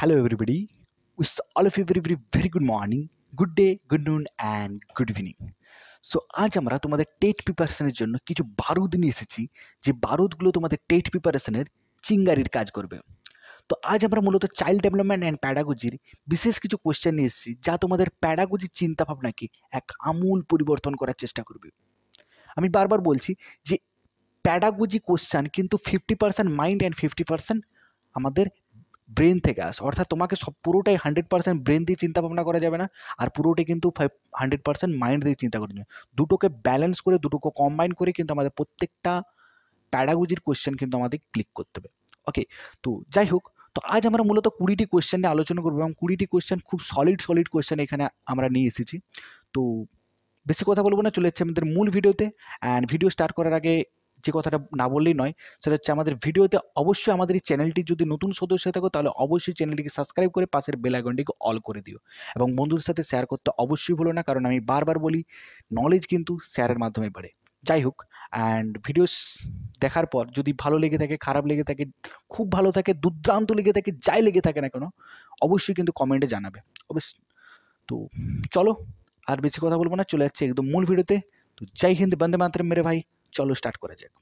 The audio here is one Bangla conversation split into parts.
Hello, everybody. Wish all of you very good morning, good day, good noon, and good evening. So আজ আমরা তোমাদের টেট প্রিপারেশনের জন্য কিছু বারুদ নিয়ে এসেছি, যে বারুদগুলো তোমাদের টেট প্রিপারেশনের চিঙ্গারির কাজ করবে। তো আজ আমরা মূলত চাইল্ড ডেভেলপমেন্ট অ্যান্ড প্যাডাগজির বিশেষ কিছু কোয়েশ্চেন নিয়ে এসেছি, যা তোমাদের প্যাডাগজির চিন্তাভাবনাকে এক আমূল পরিবর্তন করার চেষ্টা করবে। আমি বারবার বলছি যে প্যাডাগজি কোয়েশ্চেন কিন্তু 50% মাইন্ড অ্যান্ড 50% আমাদের ব্রেন থেকে আসে। অর্থাৎ তোমাকে সব পুরোটাই 100% ব্রেন দিয়ে চিন্তা ভাবনা করা যাবে না, আর পুরোটাই কিন্তু 100% মাইন্ড দিয়ে চিন্তা করা যাবে। দুটোকে ব্যালেন্স করে, দুটোকে কম্বাইন করে কিন্তু আমাদের প্রত্যেকটা প্যাডাগজির কোয়েশ্চেন কিন্তু আমাদের ক্লিক করতে হবে। ওকে, তো যাই হোক, তো আজ আমরা মূলত 20টি কোয়েশ্চেন নিয়ে আলোচনা করবো, এবং 20টি কোয়েশ্চেন খুব সলিড কোয়েশ্চেন এখানে আমরা নিয়ে এসেছি। তো বেশি কথা বলবো না, চলে যাচ্ছে আমাদের মূল ভিডিওতে। অ্যান্ড ভিডিও স্টার্ট করার আগে যে কথাটা না বললেই নয়, সেটা হচ্ছে আমাদের ভিডিওতে অবশ্যই আমাদের এই চ্যানেলটি যদি নতুন সদস্য হয়ে থাকো, তাহলে অবশ্যই চ্যানেলটিকে সাবস্ক্রাইব করে পাশের বেল আইকনটিকে অল করে দিও, এবং বন্ধুদের সাথে শেয়ার করতে অবশ্যই ভুলো না, কারণ আমি বারবার বলি নলেজ কিন্তু শেয়ারের মাধ্যমে বাড়ে। যাই হোক, অ্যান্ড ভিডিও দেখার পর যদি ভালো লেগে থাকে, খারাপ লেগে থাকে, খুব ভালো থাকে, দুর্দান্ত লেগে থাকে, যাই লেগে থাকে না কেন, অবশ্যই কিন্তু কমেন্টে জানাবে। অবশ্যই। তো চলো, আর বেশি কথা বলবো না, চলে যাচ্ছে একদম মূল ভিডিওতে। তো জয় হিন্দ, বন্দে মাতরম মেরে ভাই, চলো স্টার্ট করা যাক।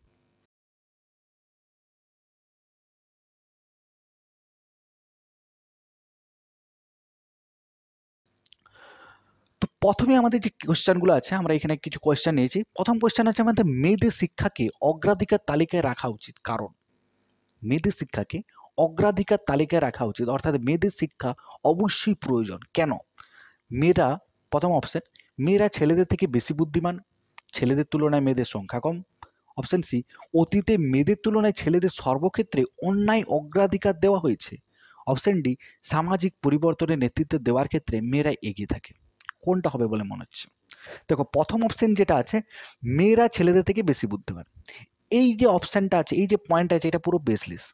তো প্রথমে আমাদের যে কোয়েশ্চেনগুলো আছে, আমরা এখানে কিছু কোয়েশ্চেন নিয়েছি। প্রথম কোয়েশ্চেন আছে আমাদের, মেয়েদের শিক্ষাকে অগ্রাধিকার তালিকায় রাখা উচিত কারণ। মেয়েদের শিক্ষাকে অগ্রাধিকার তালিকায় রাখা উচিত, অর্থাৎ মেয়েদের শিক্ষা অবশ্যই প্রয়োজন। কেন? মেয়েরা, প্রথম অপশন, মেয়েরা ছেলেদের থেকে বেশি বুদ্ধিমান, ছেলেদের তুলনায় মেয়েদের সংখ্যা কম। অপশন সি, অতীতে মেয়েদের তুলনায় ছেলেদের সর্বক্ষেত্রে অন্যায় অগ্রাধিকার দেওয়া হয়েছে। অপশন ডি, সামাজিক পরিবর্তনের নেতৃত্ব দেওয়ার ক্ষেত্রে মেয়েরা এগিয়ে থাকে। কোনটা হবে বলে মনে হচ্ছে? দেখো, প্রথম অপশন যেটা আছে, মেয়েরা ছেলেদের থেকে বেশি বুদ্ধিমান, এই যে অপশনটা আছে, এই যে পয়েন্ট আছে, এটা পুরো বেসলেস।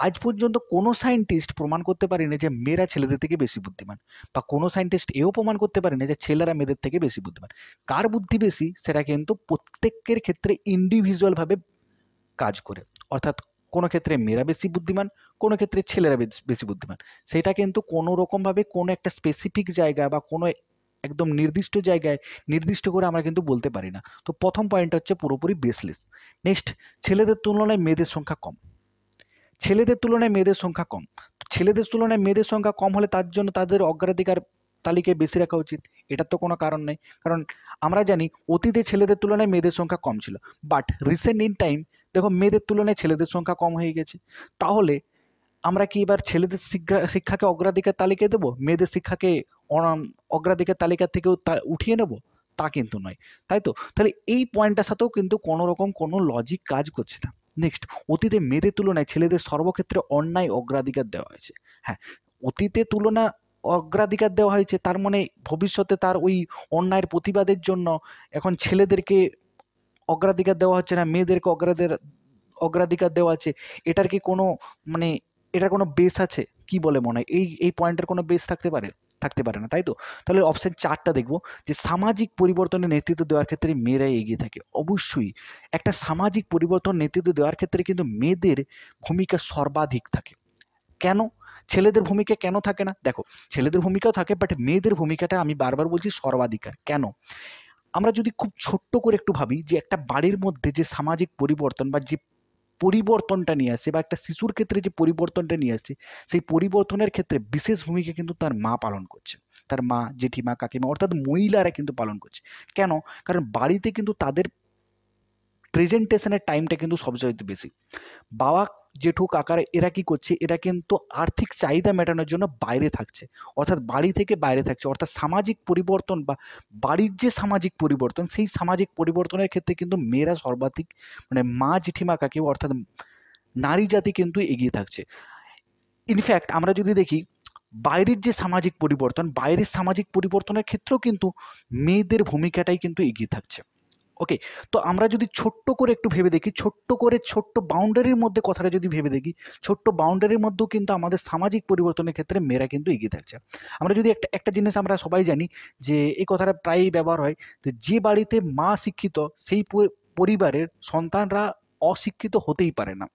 আজ পর্যন্ত কোনো সায়েন্টিস্ট প্রমাণ করতে পারেনি যে মেয়েরা ছেলেদের থেকে বেশি বুদ্ধিমান, বা কোনো সায়েন্টিস্ট এও প্রমাণ করতে পারেনি যে ছেলেরা মেয়েদের থেকে বেশি বুদ্ধিমান। কার বুদ্ধি বেশি সেটা কিন্তু প্রত্যেকের ক্ষেত্রে ইন্ডিভিজুয়ালভাবে কাজ করে। অর্থাৎ কোনো ক্ষেত্রে মেয়েরা বেশি বুদ্ধিমান, কোনো ক্ষেত্রে ছেলেরা বেশি বুদ্ধিমান। সেটা কিন্তু কোনো রকমভাবে কোনো একটা স্পেসিফিক জায়গা বা কোনো একদম নির্দিষ্ট জায়গায় নির্দিষ্ট করে আমরা কিন্তু বলতে পারি না। তো প্রথম পয়েন্ট হচ্ছে পুরোপুরি বেসলেস। নেক্সট, ছেলেদের তুলনায় মেয়েদের সংখ্যা কম। ছেলেদের তুলনায় মেয়েদের সংখ্যা কম, ছেলেদের তুলনায় মেয়েদের সংখ্যা কম হলে তার জন্য তাদের অগ্রাধিকার তালিকায় বেশি রাখা উচিত। এটার তো কোনো কারণ নেই, কারণ আমরা জানি অতীতে ছেলেদের তুলনায় মেয়েদের সংখ্যা কম ছিল, বাট রিসেন্ট ইন টাইম দেখো মেয়েদের তুলনায় ছেলেদের সংখ্যা কম হয়ে গেছে। তাহলে আমরা কি এবার ছেলেদের শিক্ষাকে অগ্রাধিকার তালিকায় দেবো, মেয়েদের শিক্ষাকে অগ্রাধিকার তালিকা থেকেও উঠিয়ে নেব? তা কিন্তু নয়, তাই তো? তাহলে এই পয়েন্টটার সাথেও কিন্তু কোনো রকম কোনো লজিক কাজ করছে না। নেক্সট, অতীতে মেয়েদের তুলনায় ছেলেদের সর্বক্ষেত্রে অন্যায় অগ্রাধিকার দেওয়া হয়েছে। হ্যাঁ, অতীতে তুলনা অগ্রাধিকার দেওয়া হয়েছে, তার মানে ভবিষ্যতে তার ওই অন্যায়ের প্রতিবাদের জন্য এখন ছেলেদেরকে অগ্রাধিকার দেওয়া হচ্ছে না, মেয়েদেরকে অগ্রাধিকার দেওয়া আছে। এটার কি কোনো মানে এটার কোনো বেস আছে? কি বলে মনে হয়, এই পয়েন্টের কোনো বেস থাকতে পারে? থাকতে পারে না, তাই তো? তাহলে অপশন 4টা দেখবো, যে সামাজিক পরিবর্তনের নেতৃত্ব দেওয়ার ক্ষেত্রে মেয়েরাই এগিয়ে থাকে। অবশ্যই একটা সামাজিক পরিবর্তন নেতৃত্ব দেওয়ার ক্ষেত্রে কিন্তু মেয়েদের ভূমিকা সর্বাধিক থাকে। কেন? ছেলেদের ভূমিকা কেন থাকে না? দেখো, ছেলেদের ভূমিকাও থাকে, বাট মেয়েদের ভূমিকাটা আমি বারবার বলছি সর্বাধিকার। কেন? আমরা যদি খুব ছোট্ট করে একটু ভাবি, যে একটা বাড়ির মধ্যে যে সামাজিক পরিবর্তন বা যে পরিবর্তনটা নিয়ে আসছে, বা একটা শিশুর ক্ষেত্রে যে পরিবর্তনটা নিয়ে আসছে, সেই পরিবর্তনের ক্ষেত্রে বিশেষ ভূমিকা কিন্তু তার মা পালন করছে। তার মা, জেঠিমা, কাকিমা, অর্থাৎ মহিলারা কিন্তু পালন করছে। কেন? কারণ বাড়িতে কিন্তু তাদের প্রেজেন্টেশনের টাইমটা কিন্তু সবচাইতে বেশি। বাবা, জেঠু, কাকারা এরা কি করছে? এরা কিন্তু আর্থিক চাহিদা মেটানোর জন্য বাইরে থাকছে, অর্থাৎ বাড়ি থেকে বাইরে থাকছে। অর্থাৎ সামাজিক পরিবর্তন বা বাড়ির যে সামাজিক পরিবর্তন, সেই সামাজিক পরিবর্তনের ক্ষেত্রে কিন্তু মেয়েরা সর্বাধিক, মানে মা, জেঠিমা, কাকিমা, অর্থাৎ নারী জাতি কিন্তু এগিয়ে থাকছে। ইনফ্যাক্ট আমরা যদি দেখি বাইরের যে সামাজিক পরিবর্তন, বাইরের সামাজিক পরিবর্তনের ক্ষেত্রেও কিন্তু মেয়েদের ভূমিকাটাই কিন্তু এগিয়ে থাকছে। ওকে, তো আমরা যদি ছোট্ট করে একটু ভেবে দেখি, ছোট্ট করে ছোট্ট বাউন্ডারির মধ্যে কথাটা যদি ভেবে দেখি, ছোট্ট বাউন্ডারির মধ্যেও কিন্তু আমাদের সামাজিক পরিবর্তনের ক্ষেত্রে মেয়েরা কিন্তু এগিয়ে থাকছে। আমরা যদি একটা একটা জিনিস আমরা সবাই জানি, যে এই কথাটা প্রায়ই ব্যবহার হয়, তো যে বাড়িতে মা শিক্ষিত, সেই পরিবারের সন্তানরা অশিক্ষিত হতেই পারে না।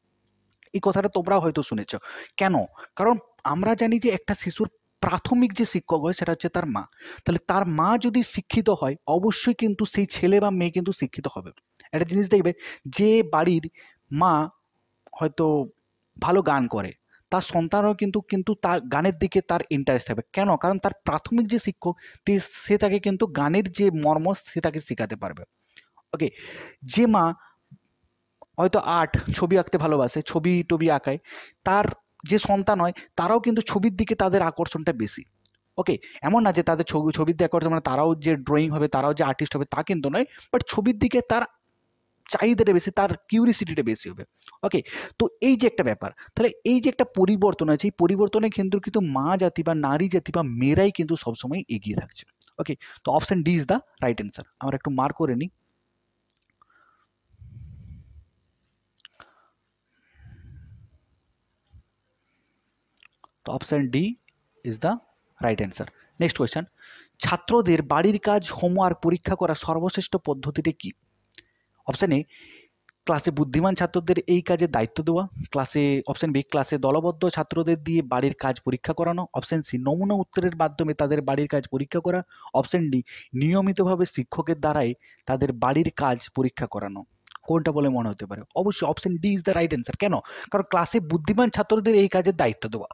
এই কথাটা তোমরাও হয়তো শুনেছ। কেন? কারণ আমরা জানি যে একটা শিশুর প্রাথমিক যে শিক্ষক হয় সেটা হচ্ছে তার মা। তাহলে তার মা যদি শিক্ষিত হয় অবশ্যই কিন্তু সেই ছেলে বা মেয়ে কিন্তু শিক্ষিত হবে। একটা জিনিস দেখবে, যে বাড়ির মা হয়তো ভালো গান করে, তার সন্তানও কিন্তু কিন্তু তার গানের দিকে তার ইন্টারেস্ট হবে। কেন? কারণ তার প্রাথমিক যে শিক্ষক সে তাকে কিন্তু গানের যে মর্ম সে তাকে শেখাতে পারবে। ওকে, যে মা হয়তো ছবি আঁকতে ভালোবাসে, ছবি টবি আঁকায়, তার যে সন্তান হয় তারাও কিন্তু ছবির দিকে তাদের আকর্ষণটা বেশি। ওকে, এমন না যে তাদের ছবির দিকে আকর্ষণ মানে তারাও যে ড্রয়িং হবে, তারাও যে আর্টিস্ট হবে তা কিন্তু নয়, বাট ছবির দিকে তার চাহিদাটা বেশি, তার কিউরিসিটিটা বেশি হবে। ওকে, তো এই যে একটা ব্যাপার, তাহলে এই যে একটা পরিবর্তন আছে, এই পরিবর্তনের ক্ষেত্রে কিন্তু মা জাতি বা নারী জাতি বা মেয়েরাই কিন্তু সবসময় এগিয়ে থাকছে। ওকে, তো option D is the right answer. আমরা একটু মার্ক করে নিই। তো option D is the right answer. Next question, ছাত্রদের বাড়ির কাজ হোমওয়ার্ক পরীক্ষা করা সর্বশ্রেষ্ঠ পদ্ধতিটি কি? অপশন এ, ক্লাসে বুদ্ধিমান ছাত্রদের এই কাজে দায়িত্ব দেওয়া। অপশন বি, ক্লাসে দলবদ্ধ ছাত্রদের দিয়ে বাড়ির কাজ পরীক্ষা করানো। অপশন সি, নমুনা উত্তরের মাধ্যমে তাদের বাড়ির কাজ পরীক্ষা করা। অপশন ডি, নিয়মিতভাবে শিক্ষকের দ্বারাই তাদের বাড়ির কাজ পরীক্ষা করানো। কোনটা বলে মনে হতে পারে? অবশ্যই option D is the right answer. কেন? কারণ ক্লাসে বুদ্ধিমান ছাত্রদের এই কাজের দায়িত্ব দেওয়া।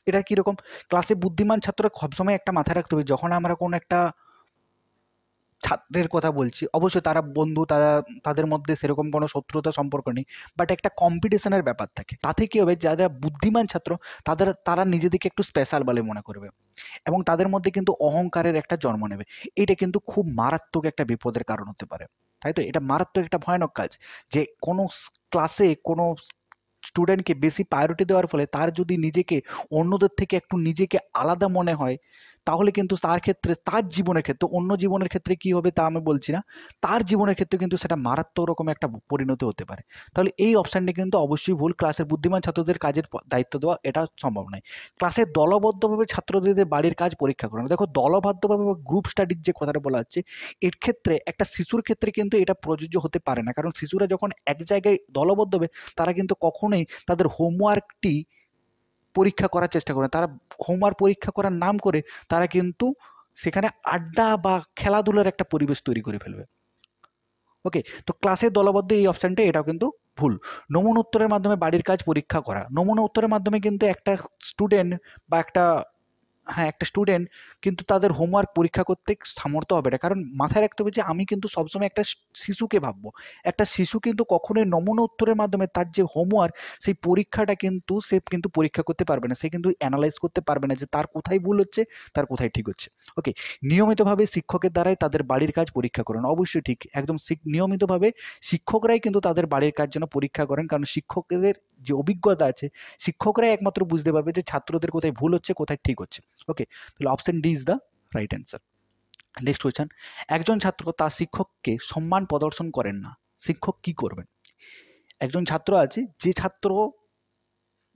এটা কিরকম? ক্লাসে বুদ্ধিমান ছাত্ররা সবসময় একটা মাথায় রাখতে হবে, যখন আমরা কোনো একটা ছাত্রের কথা বলছি, অবশ্যই তারা বন্ধু, তাদের মধ্যে সেরকম কোনো শত্রুতা সম্পর্ক নেই, বাট একটা কম্পিটিশনের ব্যাপার থাকে। তাতে কি হবে, যারা বুদ্ধিমান ছাত্র তারা নিজেদেরকে একটু স্পেশাল বলে মনে করবে এবং তাদের মধ্যে কিন্তু অহংকারের একটা জন্ম নেবে। এটা কিন্তু খুব মারাত্মক একটা বিপদের কারণ হতে পারে। তাই তো এটা মারাত্মক একটা ভয়ানক কাজ, যে কোনো ক্লাসে কোনো স্টুডেন্টকে বেশি প্রায়োরিটি দেওয়ার ফলে তার যদি নিজেকে অন্যদের থেকে একটু নিজেকে আলাদা মনে হয়, তাহলে কিন্তু তার ক্ষেত্রে, তার জীবনের ক্ষেত্রে, অন্য জীবনের ক্ষেত্রে কি হবে তা আমি বলছি না, তার জীবনের ক্ষেত্রে কিন্তু সেটা মারাত্মক রকম একটা পরিণতি হতে পারে। তাহলে এই অপশানটি কিন্তু অবশ্যই ভুল। ক্লাসের বুদ্ধিমান ছাত্রদের কাজের দায়িত্ব দেওয়া এটা সম্ভব নয়। ক্লাসে দলবদ্ধভাবে ছাত্রদের বাড়ির কাজ পরীক্ষা করানো। দেখো, দলবদ্ধভাবে বা গ্রুপ স্টাডির যে কথাটা বলা হচ্ছে, এর ক্ষেত্রে একটা শিশুর ক্ষেত্রে কিন্তু এটা প্রযোজ্য হতে পারে না। কারণ শিশুরা যখন এক জায়গায় দলবদ্ধ হবে, তারা কিন্তু কখনোই তাদের হোমওয়ার্কটি পরীক্ষা করার চেষ্টা করে। তারা হোমওয়ার্ক পরীক্ষা করার নাম করে তারা কিন্তু সেখানে আড্ডা বা খেলাধুলার একটা পরিবেশ তৈরি করে ফেলবে। ওকে, তো ক্লাসের দলবদ্ধ এই অপশানটা এটাও কিন্তু ভুল। নমুনা উত্তরের মাধ্যমে বাড়ির কাজ পরীক্ষা করা। নমুনা উত্তরের মাধ্যমে কিন্তু একটা স্টুডেন্ট বা একটা স্টুডেন্ট কিন্তু তাদের হোমওয়ার্ক পরীক্ষা করতে সামর্থ্য হবে না। কারণ মাথায় রাখতে হবে যে আমি কিন্তু সবসময় একটা শিশুকে ভাববো। একটা শিশু কিন্তু কখনোই নমুনা উত্তরের মাধ্যমে তার যে হোমওয়ার্ক, সেই পরীক্ষাটা কিন্তু সে কিন্তু পরীক্ষা করতে পারবে না। সে কিন্তু অ্যানালাইজ করতে পারবে না যে তার কোথায় ভুল হচ্ছে, তার কোথায় ঠিক হচ্ছে। ওকে, নিয়মিতভাবে শিক্ষকের দ্বারাই তাদের বাড়ির কাজ পরীক্ষা করেন। অবশ্যই ঠিক, একদম নিয়মিতভাবে শিক্ষকরাই কিন্তু তাদের বাড়ির কাজ যেন পরীক্ষা করেন। কারণ শিক্ষকদের যে অভিজ্ঞতা আছে, শিক্ষকরাই একমাত্র বুঝতে পারবে যে ছাত্রদের কোথায় ভুল হচ্ছে, কোথায় ঠিক হচ্ছে। ওকে, তাহলে option D is the right answer. Next question, একজন ছাত্র তার শিক্ষককে সম্মান প্রদর্শন করেন না, শিক্ষক কি করবেন? একজন ছাত্র আছে, যে ছাত্র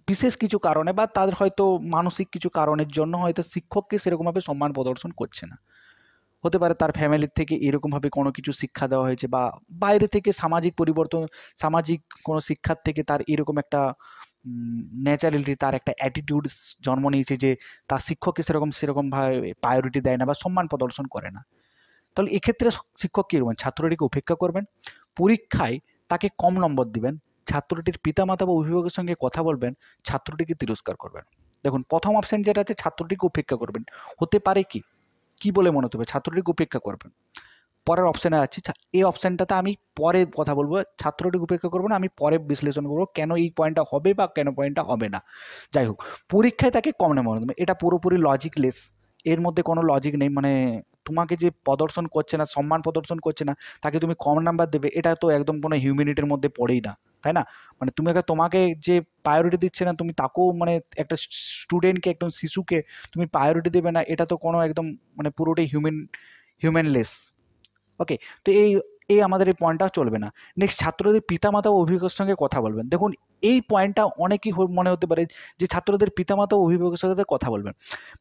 বিশেষ কিছু কারণে বা তাদের হয়তো মানসিক কিছু কারণের জন্য হয়তো শিক্ষককে সেরকমভাবে সম্মান প্রদর্শন করছে না। হতে পারে তার ফ্যামিলির থেকে এরকমভাবে কোনো কিছু শিক্ষা দেওয়া হয়েছে, বা বাইরে থেকে সামাজিক পরিবর্তন, সামাজিক কোনো শিক্ষার থেকে তার এরকম একটা ন্যাচারালিটি, তার একটা অ্যাটিটিউড জন্ম নিয়েছে যে তার শিক্ষককে সেরকমভাবে প্রায়োরিটি দেয় না বা সম্মান প্রদর্শন করে না। তাহলে এক্ষেত্রে শিক্ষক কী করবেন? ছাত্রটিকে উপেক্ষা করবেন, পরীক্ষায় তাকে কম নম্বর দিবেন, ছাত্রটির পিতামাতা বা অভিভাবকের সঙ্গে কথা বলবেন, ছাত্রটিকে তিরস্কার করবেন। দেখুন, প্রথম অপশন যেটা আছে ছাত্রটিকে উপেক্ষা করবেন, হতে পারে কি, কি বলে মনে হতে হবে? ছাত্রটিকে উপেক্ষা করবেন। পরের অপশানে আছে, এই অপশানটাতে আমি পরে কথা বলবো, ছাত্রটিকে উপেক্ষা করবো না, আমি পরে বিশ্লেষণ করবো কেন এই পয়েন্টটা হবে বা কেন পয়েন্টটা হবে না। যাই হোক, পরীক্ষায় তাকে কম নম্বর দেবে, এটা পুরোপুরি লজিকলেস, এর মধ্যে কোনো লজিক নেই। মানে তোমাকে যে প্রদর্শন করছে না, সম্মান প্রদর্শন করছে না, তাকে তুমি কম নাম্বার দেবে, এটা তো একদম কোনো হিউম্যানিটির মধ্যে পড়েই না, তাই না? মানে তোমাকে যে প্রায়োরিটি দিচ্ছে না, তুমি তাকেও মানে একটা স্টুডেন্টকে, একদম শিশুকে তুমি প্রায়োরিটি দেবে না, এটা তো কোনো একদম মানে পুরোটাই হিউম্যানলেস। ওকে, তো এই আমাদের এই পয়েন্টটা চলবে না। নেক্সট, ছাত্রদের পিতামাতা ও অভিভাবকের সঙ্গে কথা বলবেন। দেখুন, এই পয়েন্টটা অনেকেই মনে হতে পারে যে ছাত্রদের পিতামাতা ও অভিভাবকের সাথে কথা বলবেন।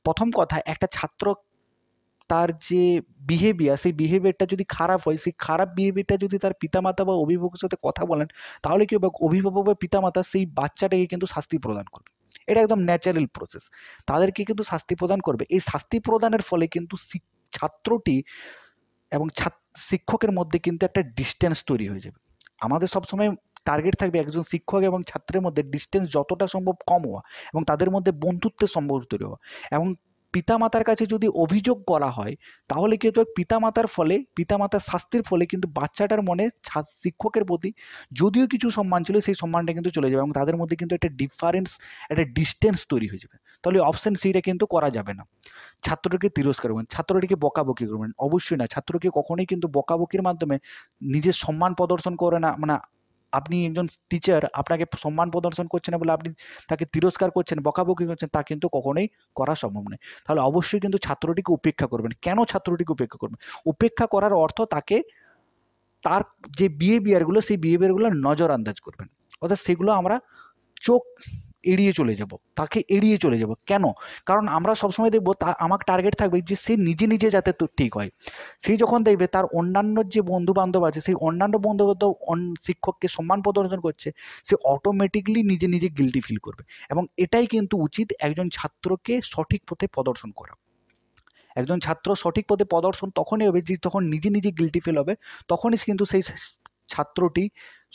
প্রথম কথা, একটা ছাত্র তার যে বিহেভিয়ার, সেই বিহেভিয়ারটা যদি খারাপ হয়, সেই খারাপ বিহেভিয়ারটা যদি তার পিতামাতা বা অভিভাবকের সাথে কথা বলেন, তাহলে কি হবে? অভিভাবক বা পিতামাতা সেই বাচ্চাটাকে কিন্তু শাস্তি প্রদান করবে। এটা একদম ন্যাচারাল প্রসেস। তাদেরকে কিন্তু শাস্তি প্রদান করবে। এই শাস্তি প্রদানের ফলে কিন্তু ছাত্রটি এবং শিক্ষকের মধ্যে কিন্তু একটা ডিস্টেন্স তৈরি হয়ে যাবে। আমাদের সবসময় টার্গেট থাকবে একজন শিক্ষক এবং ছাত্রের মধ্যে ডিস্টেন্স যতটা সম্ভব কম হওয়া এবং তাদের মধ্যে বন্ধুত্বের সম্পর্ক তৈরি হওয়া। এবং পিতামাতার কাছে যদি অভিযোগ করা হয় তাহলে কিন্তু পিতামাতার ফলে, পিতামাতার শাস্তির ফলে কিন্তু বাচ্চাটার মনে শিক্ষকের প্রতি যদিও কিছু সম্মান ছিল সেই সম্মানটা কিন্তু চলে যাবে এবং তাদের মধ্যে কিন্তু একটা ডিফারেন্স, একটা ডিস্টেন্স তৈরি হয়ে যাবে। তাহলে অপশন সিটা কিন্তু করা যাবে না। ছাত্রটিকে তিরস্কার করবেন, ছাত্রটিকে বকাবকি করবেন, অবশ্যই না। ছাত্রকে কখনোই কিন্তু বকাবকির মাধ্যমে নিজের সম্মান প্রদর্শন করে না, মানে আপনি একজন টিচার আপনাকে সম্মান প্রদর্শন করছেন না বলে আপনি তাকে তিরস্কার করছেন, বকাবকি করছেন, তা কিন্তু কখনোই করা সম্ভব নয়। তাহলে অবশ্যই কিন্তু ছাত্রটিকে উপেক্ষা করবেন। কেন ছাত্রটিকে উপেক্ষা করবেন? উপেক্ষা করার অর্থ তাকে, তার যে বিহেভিয়ারগুলো সেই বিহেভিয়ারগুলো নজর আন্দাজ করবেন, অর্থাৎ সেগুলো আমরা চোখ এড়িয়ে চলে যাব, তাকে এড়িয়ে চলে যাব। কেন? কারণ আমরা সবসময় দেখবো আমার টার্গেট থাকবে যে সে নিজে নিজে যাতে তো ঠিক হয়। সে যখন দেখবে তার অন্যান্য যে বন্ধু বান্ধব আছে সেই অন্যান্য বন্ধু বান্ধব শিক্ষককে সম্মান প্রদর্শন করছে, সে অটোমেটিকলি নিজে নিজে গিল্টি ফিল করবে। এবং এটাই কিন্তু উচিত একজন ছাত্রকে সঠিক পথে প্রদর্শন করা। একজন ছাত্র সঠিক পথে প্রদর্শন তখনই হবে যে তখন নিজে নিজে গিল্টি ফিল হবে, তখনই কিন্তু সেই ছাত্রটি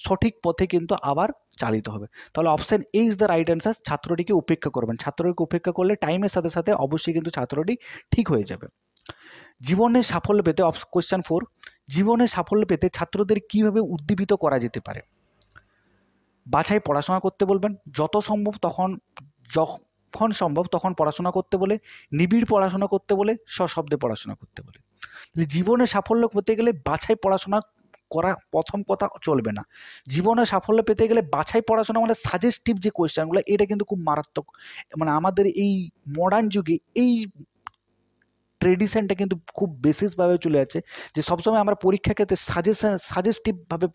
সঠিক পথে কিন্তু আবার চালিত হবে। তাহলে option A is the right answer. ছাত্রটিকে উপেক্ষা করবেন। ছাত্রটিকে উপেক্ষা করলে টাইমের সাথে সাথে অবশ্যই কিন্তু ছাত্রটি ঠিক হয়ে যাবে। জীবনে সাফল্য পেতে কোয়েশ্চেন 4, জীবনে সাফল্য পেতে ছাত্রদের কিভাবে উদ্দীপিত করা যেতে পারে? বাছাই পড়াশোনা করতে বলবেন, যত সম্ভব তখন, যখন সম্ভব তখন পড়াশোনা করতে বলে, নিবিড় পড়াশোনা করতে বলে, সশব্দে পড়াশোনা করতে বলে। জীবনে সাফল্য পেতে গেলে বাছাই পড়াশোনা করা প্রথম কথা চলবে না। জীবনে সাফল্য পেতে গেলে বাছাই পড়াশোনা মানে সাজেস্টিভ যে কোয়েশ্চেনগুলো, এটা কিন্তু খুব মারাত্মক। মানে আমাদের এই মডার্ন যুগে এই ট্রেডিশনটা কিন্তু খুব বেসিসভাবে চলে যাচ্ছে যে সবসময় আমরা পরীক্ষা ক্ষেত্রে সাজেস্টিভভাবে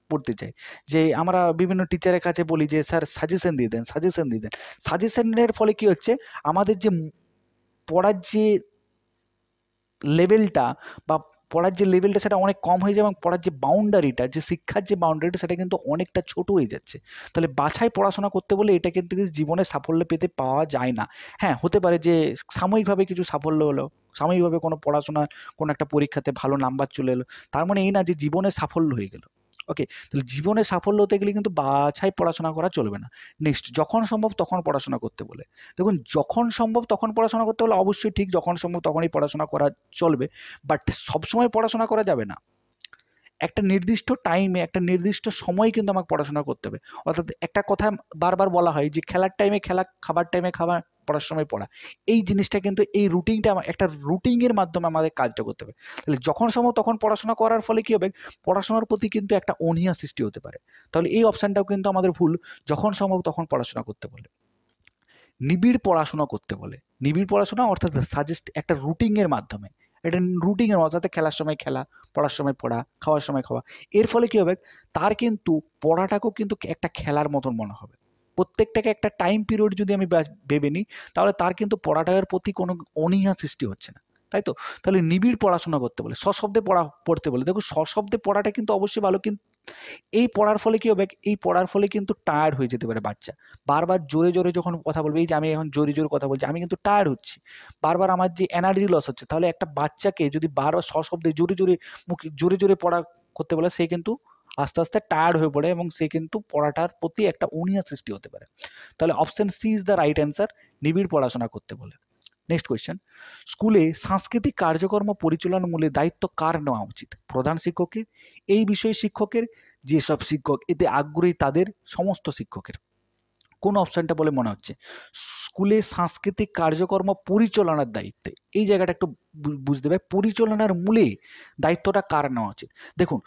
পড়তে চাই। যে আমরা বিভিন্ন টিচারের কাছে বলি যে স্যার সাজেশন দিয়ে দেন, সাজেশন দিয়ে দেন। সাজেশনের ফলে কি হচ্ছে, আমাদের যে পড়ার যে লেভেলটা বা পড়ার যে লেভেলটা সেটা অনেক কম হয়ে যায় এবং পড়ার যে বাউন্ডারিটা, যে শিক্ষার যে বাউন্ডারিটা সেটা কিন্তু অনেকটা ছোট হয়ে যাচ্ছে। তাহলে বাছাই পড়াশোনা করতে বলে এটা কিন্তু জীবনে সাফল্য পেতে পাওয়া যায় না। হ্যাঁ, হতে পারে যে সাময়িকভাবে কিছু সাফল্য হলো, সাময়িকভাবে কোনো পড়াশোনা, কোনো একটা পরীক্ষাতে ভালো নাম্বার চলে এলো, তার মানে এই না যে জীবনে সাফল্য হয়ে গেল। ওকে, তাহলে জীবনে সাফল্য হতে গেলে কিন্তু বাছাই পড়াশোনা করা চলবে না। নেক্সট, যখন সম্ভব তখন পড়াশোনা করতে বলে। দেখুন, যখন সম্ভব তখন পড়াশোনা করতে বলে অবশ্যই ঠিক, যখন সম্ভব তখনই পড়াশোনা করা চলবে, বাট সবসময় পড়াশোনা করা যাবে না। একটা নির্দিষ্ট টাইমে, একটা নির্দিষ্ট সময় কিন্তু আমাকে পড়াশোনা করতে হবে। অর্থাৎ একটা কথা বারবার বলা হয় যে খেলার টাইমে খেলা, খাবার টাইমে খাবার, পড়ার সময় পড়া। এই জিনিসটা কিন্তু, এই রুটিনটা, একটা রুটিনের মাধ্যমে আমাদের কাজটা করতে হবে। তাহলে যখন সম্ভব তখন পড়াশোনা করার ফলে কি হবে, পড়াশোনার প্রতি কিন্তু একটা অনীহা সৃষ্টি হতে পারে। তাহলে এই অপশানটাও কিন্তু আমাদের ভুল। যখন সম্ভব তখন পড়াশোনা করতে বলে। নিবিড় পড়াশোনা করতে বলে। নিবিড় পড়াশোনা অর্থাৎ সাজেস্ট একটা রুটিনের মাধ্যমে, এটা রুটিনের অর্থাৎ খেলার সময় খেলা, পড়ার সময় পড়া, খাওয়ার সময় খাওয়া। এর ফলে কি হবে, তার কিন্তু পড়াটাকেও কিন্তু একটা খেলার মতন মনে হবে। প্রত্যেকটাকে একটা টাইম পিরিয়ড যদি আমি ভেবে নিই তাহলে তার কিন্তু পড়াটার প্রতি কোনো অনীহা সৃষ্টি হচ্ছে না, তাই তো? তাহলে নিবিড় পড়াশোনা করতে বলে, সশব্দে পড়তে বলে। দেখো, সশব্দে পড়াটা কিন্তু অবশ্যই ভালো, কিন্তু এই পড়ার ফলে কি হবে, এই পড়ার ফলে কিন্তু টায়ার্ড হয়ে যেতে পারে বাচ্চা। বারবার জোরে জোরে যখন কথা বলবে, এই যে আমি এখন জোরে জোরে কথা বলছি, আমি কিন্তু টায়ার্ড হচ্ছি, বারবার আমার যে এনার্জি লস হচ্ছে। তাহলে একটা বাচ্চাকে যদি বারবার সশব্দে জোরে জোরে জোরে জোরে পড়া করতে বলে, সে কিন্তু আস্তে আস্তে টায়ার্ড হয়ে পড়ে এবং সে কিন্তু পড়াটার প্রতি একটা অনীহা সৃষ্টি হতে পারে। তাহলে option C is the right answer, নিবিড় পড়াশোনা করতে বলে। নেক্সট কোয়েশ্চেন, স্কুলে সাংস্কৃতিক কার্যক্রম পরিচালনার মূলে দায়িত্ব কার নেওয়া উচিত? প্রধান শিক্ষকের, এই বিষয়ে শিক্ষকের, যেসব শিক্ষক এতে আগ্রহী তাদের, সমস্ত শিক্ষকের? কোন অপশনটা বলে মনে হচ্ছে? স্কুলে সাংস্কৃতিক কার্যক্রম পরিচালনার দায়িত্বে, এই জায়গাটা একটু বুঝতে হবে। পরিচালনার মূলে দায়িত্বটা কার নেওয়া উচিত? দেখুন,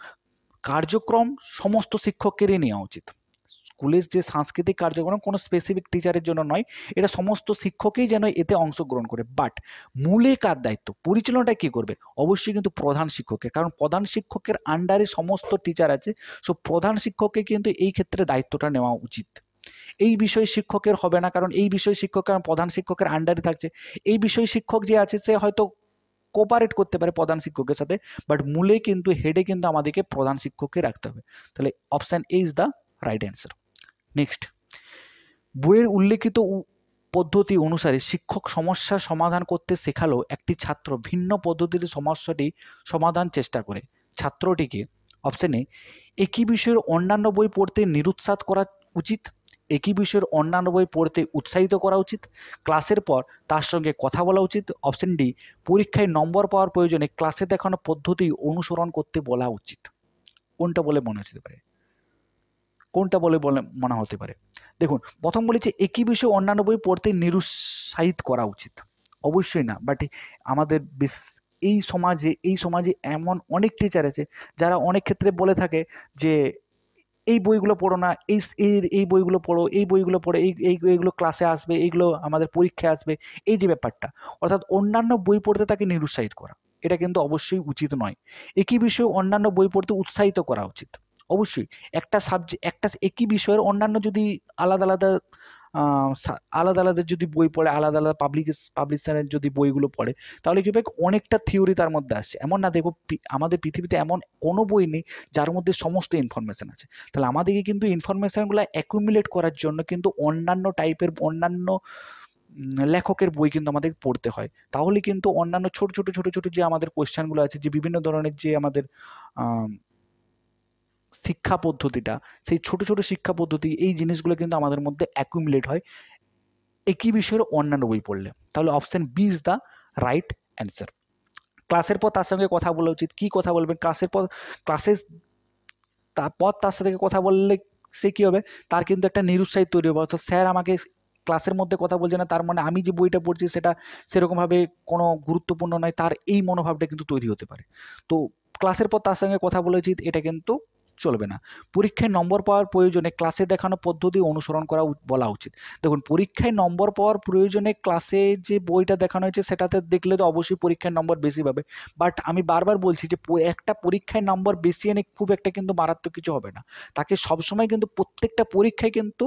কার্যক্রম সমস্ত শিক্ষকেরই নেওয়া উচিত। স্কুলের যে সাংস্কৃতিক কার্যক্রম কোনো স্পেসিফিক টিচারের জন্য নয়, এটা সমস্ত শিক্ষকই যেন এতে অংশগ্রহণ করে। বাট মূলে কার দায়িত্ব, পরিচালনাটা কি করবে? অবশ্যই কিন্তু প্রধান শিক্ষকের, কারণ প্রধান শিক্ষকের আন্ডারে সমস্ত টিচার আছে। সো প্রধান শিক্ষককে কিন্তু এই ক্ষেত্রে দায়িত্বটা নেওয়া উচিত। এই বিষয় শিক্ষকের হবে না, কারণ এই বিষয় শিক্ষক কারণ প্রধান শিক্ষকের আন্ডারে থাকছে। এই বিষয় শিক্ষক যে আছে সে হয়তো কোপারেট করতে পারে প্রধান শিক্ষকের সাথে, বাট মূলে কিন্তু, হেডে কিন্তু আমাদেরকে প্রধান শিক্ষককে রাখতে হবে। তাহলে option A is the right answer. Next, বইয়ের উল্লেখিত পদ্ধতি অনুসারে শিক্ষক সমস্যার সমাধান করতে শেখালো একটি ছাত্র ভিন্ন পদ্ধতিতে সমস্যাটি সমাধান চেষ্টা করে ছাত্রটিকে অপশন এ একই বিষয়ের অন্যান্য বই পড়তে নিরুৎসাহ করা উচিত, একই বিষয়ের অন্যান্য বই পড়তে উৎসাহিত করা উচিত, ক্লাসের পর তার সঙ্গে কথা বলা উচিত, অপশন ডি পরীক্ষায় নম্বর পাওয়ার প্রয়োজনে ক্লাসে দেখানো পদ্ধতি অনুসরণ করতে বলা উচিত। কোনটা বলে মনে হতে পারে, কোনটা বলে মনে হতে পারে? দেখুন, প্রথম বলেছে একই বিষয়ে অন্যান্য বই পড়তে নিরুৎসাহিত করা উচিত, অবশ্যই না। বাট আমাদের এই সমাজে এমন অনেক টিচার আছে যারা অনেক ক্ষেত্রে বলে থাকে যে এই বইগুলো পড়ো না, এই বইগুলো পড়ো, এই বইগুলো পড়ে এইগুলো ক্লাসে আসবে, এইগুলো আমাদের পরীক্ষায় আসবে, এই যে ব্যাপারটা, অর্থাৎ অন্যান্য বই পড়তে তাকে নিরুৎসাহিত করা, এটা কিন্তু অবশ্যই উচিত নয়। একই বিষয়ে অন্যান্য বই পড়তে উৎসাহিত করা উচিত, অবশ্যই। একটা একই বিষয়ের অন্যান্য যদি আলাদা আলাদা আলাদা আলাদা যদি বই পড়ে, আলাদা আলাদা পাবলিশারের যদি বইগুলো পড়ে, তাহলে কি হবে, অনেকটা থিওরি তার মধ্যে আসছে। এমন না, দেখো আমাদের পৃথিবীতে এমন কোনো বই নেই যার মধ্যে সমস্ত ইনফরমেশন আছে। তাহলে আমাদেরকে কিন্তু ইনফরমেশনগুলো অ্যাকুমুলেট করার জন্য কিন্তু অন্যান্য টাইপের অন্যান্য লেখকের বই কিন্তু আমাদের পড়তে হয়। তাহলে কিন্তু অন্যান্য ছোট ছোট ছোট ছোট যে আমাদের কোয়েশ্চেনগুলো আছে, যে বিভিন্ন ধরনের যে আমাদের শিক্ষা পদ্ধতিটা, সেই ছোট ছোট শিক্ষা পদ্ধতি, এই জিনিসগুলো কিন্তু আমাদের মধ্যে অ্যাকুমুলেট হয় একই বিষয়ের অন্যান্য বই পড়লে। তাহলে option B is the right answer. ক্লাসের পর তার সঙ্গে কথা বলা উচিত, কি কথা বলবেন? ক্লাসের তারপর তার সাথে কথা বললে সে কী হবে, তার কিন্তু একটা নিরুৎসাহিত তৈরি হবে, অর্থাৎ স্যার আমাকে ক্লাসের মধ্যে কথা বলছে না, তার মানে আমি যে বইটা পড়ছি সেটা সেরকমভাবে কোনো গুরুত্বপূর্ণ নয়, তার এই মনোভাবটা কিন্তু তৈরি হতে পারে। তো ক্লাসের পর তার সঙ্গে কথা বলা উচিত, এটা কিন্তু চলবে না। পরীক্ষায় নম্বর পাওয়ার প্রয়োজনে ক্লাসে দেখানো পদ্ধতি অনুসরণ করা বলা উচিত। দেখুন, পরীক্ষায় নম্বর পাওয়ার প্রয়োজনে ক্লাসে যে বইটা দেখানো হয়েছে সেটাতে দেখলে তো অবশ্যই পরীক্ষায় নম্বর বেশি পাবে। বাট আমি বারবার বলছি যে একটা পরীক্ষায় নম্বর বেশি এনে খুব একটা কিন্তু মারাত্মক কিছু হবে না। তাকে সবসময় কিন্তু প্রত্যেকটা পরীক্ষায় কিন্তু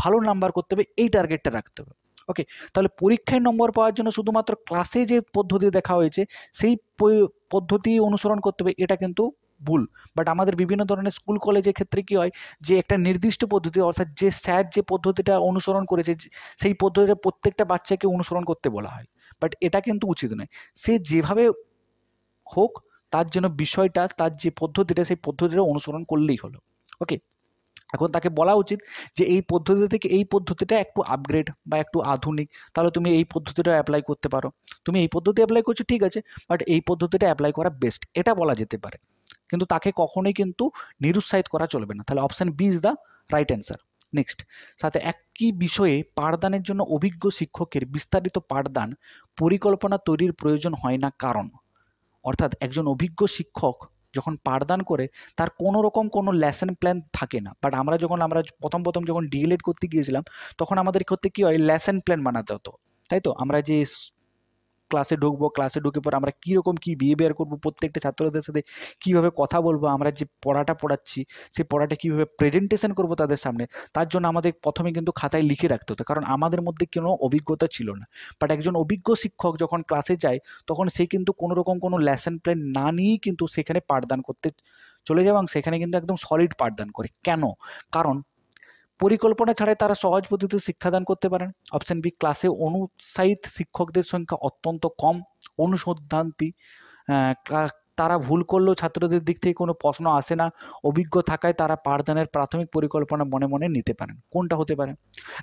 ভালো নাম্বার করতে হবে, এই টার্গেটটা রাখতে হবে। ওকে, তাহলে পরীক্ষায় নম্বর পাওয়ার জন্য শুধুমাত্র ক্লাসে যে পদ্ধতি দেখা হয়েছে সেই পদ্ধতি অনুসরণ করতে হবে, এটা কিন্তু ভুল। বাট আমাদের বিভিন্ন ধরনের স্কুল কলেজের ক্ষেত্রে কি হয়, যে একটা নির্দিষ্ট পদ্ধতি, অর্থাৎ যে স্যার যে পদ্ধতিটা অনুসরণ করেছে সেই পদ্ধতিটা প্রত্যেকটা বাচ্চাকে অনুসরণ করতে বলা হয়। বাট এটা কিন্তু উচিত নয়। সে যেভাবে হোক, তার জন্য বিষয়টা, তার যে পদ্ধতিটা, সেই পদ্ধতিটা অনুসরণ করলেই হলো। ওকে, এখন তাকে বলা উচিত যে এই পদ্ধতি থেকে এই পদ্ধতিটা একটু আপগ্রেড বা একটু আধুনিক, তাহলে তুমি এই পদ্ধতিটা অ্যাপ্লাই করতে পারো। তুমি এই পদ্ধতি অ্যাপ্লাই করছো, ঠিক আছে, বাট এই পদ্ধতিটা অ্যাপ্লাই করা বেস্ট, এটা বলা যেতে পারে। কিন্তু তাকে কখনোই কিন্তু নিরুৎসাহিত করা চলবে না। তাহলে option B is the right answer. Next, সাথে একই বিষয়ে পাঠদানের জন্য অভিজ্ঞ শিক্ষকের বিস্তারিত পাঠদান পরিকল্পনা তৈরির প্রয়োজন হয় না, কারণ অর্থাৎ একজন অভিজ্ঞ শিক্ষক যখন পাঠদান করে তার কোনো রকম কোনো লেসন প্ল্যান থাকে না। বাট আমরা প্রথম যখন ডিএলএড করতে গিয়েছিলাম, তখন আমাদের ক্ষেত্রে কী হয়, লেসন প্ল্যান বানাতে হতো, তাই তো? আমরা যে ক্লাসে ঢুকবো, ক্লাসে ঢুকে পরে আমরা কীরকম কী বিহেভিয়ার করবো, প্রত্যেকটা ছাত্রদের সাথে কীভাবে কথা বলবো, আমরা যে পড়াটা পড়াচ্ছি সেই পড়াটা কীভাবে প্রেজেন্টেশন করবো তাদের সামনে, তার জন্য আমাদের প্রথমে কিন্তু খাতায় লিখে রাখতে হতো, কারণ আমাদের মধ্যে কোনো অভিজ্ঞতা ছিল না। বাট একজন অভিজ্ঞ শিক্ষক যখন ক্লাসে যায়, তখন সে কিন্তু কোনো রকম কোনো লেসন প্ল্যান না নিয়েই কিন্তু সেখানে পাঠদান করতে চলে যায়, এবং সেখানে কিন্তু একদম সলিড পাঠদান করে। কেন? কারণ পরিকল্পনা ছাড়াই তারা সহজ পদ্ধতিতে শিক্ষাদান করতে পারেন। অপশন বি, ক্লাসে অনুৎসাহিত শিক্ষকদের সংখ্যা অত্যন্ত কম। অনুসন্ধানটি, তারা ভুল করলেও ছাত্রদের দিক থেকে কোনো প্রশ্ন আসে না। অভিজ্ঞ থাকায় তারা পাঠদানের প্রাথমিক পরিকল্পনা মনে মনে নিতে পারেন। কোনটা হতে পারে?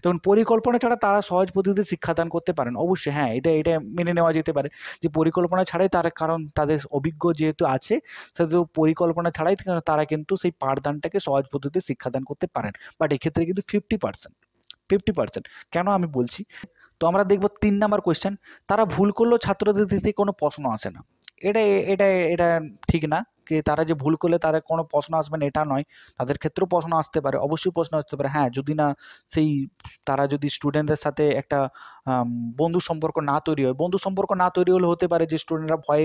দেখুন, পরিকল্পনা ছাড়া তারা সহজ পদ্ধতিতে শিক্ষাদান করতে পারেন, অবশ্যই হ্যাঁ, এটা মেনে নেওয়া যেতে পারে যে পরিকল্পনা ছাড়াই তারা, কারণ তাদের অভিজ্ঞ যেহেতু আছে, সেহেতু পরিকল্পনা ছাড়াই তারা কিন্তু সেই পাঠদানটাকে সহজ পদ্ধতিতে শিক্ষাদান করতে পারেন। বাট এক্ষেত্রে কিন্তু 50%। কেন আমি বলছি, তো আমরা দেখব 3 নাম্বার কোয়েশ্চেন, তারা ভুল করলেও ছাত্রদের দিক থেকে কোনো প্রশ্ন আসে না। এটা ঠিক না, কি তারা যে ভুল করলে তারা কোনো প্রশ্ন আসবে না এটা নয়, তাদের ক্ষেত্রেও প্রশ্ন আসতে পারে, অবশ্যই প্রশ্ন আসতে পারে। হ্যাঁ, যদি না তারা যদি স্টুডেন্টদের সাথে একটা বন্ধু সম্পর্ক না তৈরি হয়, বন্ধু সম্পর্ক না তৈরি হলে হতে পারে যে স্টুডেন্টরা ভয়ে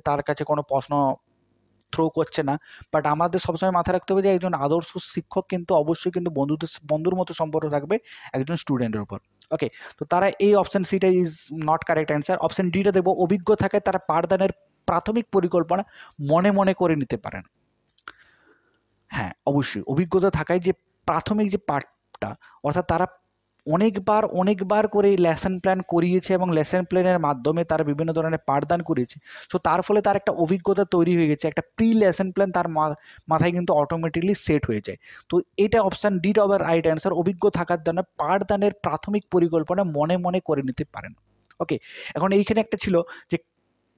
তার কাছে কোনো প্রশ্ন থ্রো করছে না। বাট আমাদের সবসময় মাথায় রাখতে হবে যে একজন আদর্শ শিক্ষক কিন্তু অবশ্যই কিন্তু বন্ধুর মতো সম্পর্ক রাখবে একজন স্টুডেন্টের উপর। ওকে, তো তারা এই অপশন সিটা is not correct answer. Option ডিটা দেবো, অভিজ্ঞ থাকায় তারা পাঠদানের প্রাথমিক পরিকল্পনা মনে মনে করে নিতে পারেন। হ্যাঁ, অবশ্যই অভিজ্ঞতা থাকায় যে প্রাথমিক যে স্টাফটা, অর্থাৎ তারা অনেকবার করে লেসন প্ল্যান করিয়েছে এবং লেসন প্ল্যানের মাধ্যমে তারা বিভিন্ন ধরনের পাঠদান করিয়েছে। সো তার ফলে তার একটা অভিজ্ঞতা তৈরি হয়ে গেছে, একটা প্রি লেসন প্ল্যান তার মাথায় কিন্তু অটোমেটিকলি সেট হয়ে যায়। তো এটা অপশান ডি হবে রাইট অ্যান্সার। অভিজ্ঞ থাকার জন্য পাঠদানের প্রাথমিক পরিকল্পনা মনে মনে করে নিতে পারেন। ওকে, এখন এইখানে একটা ছিল যে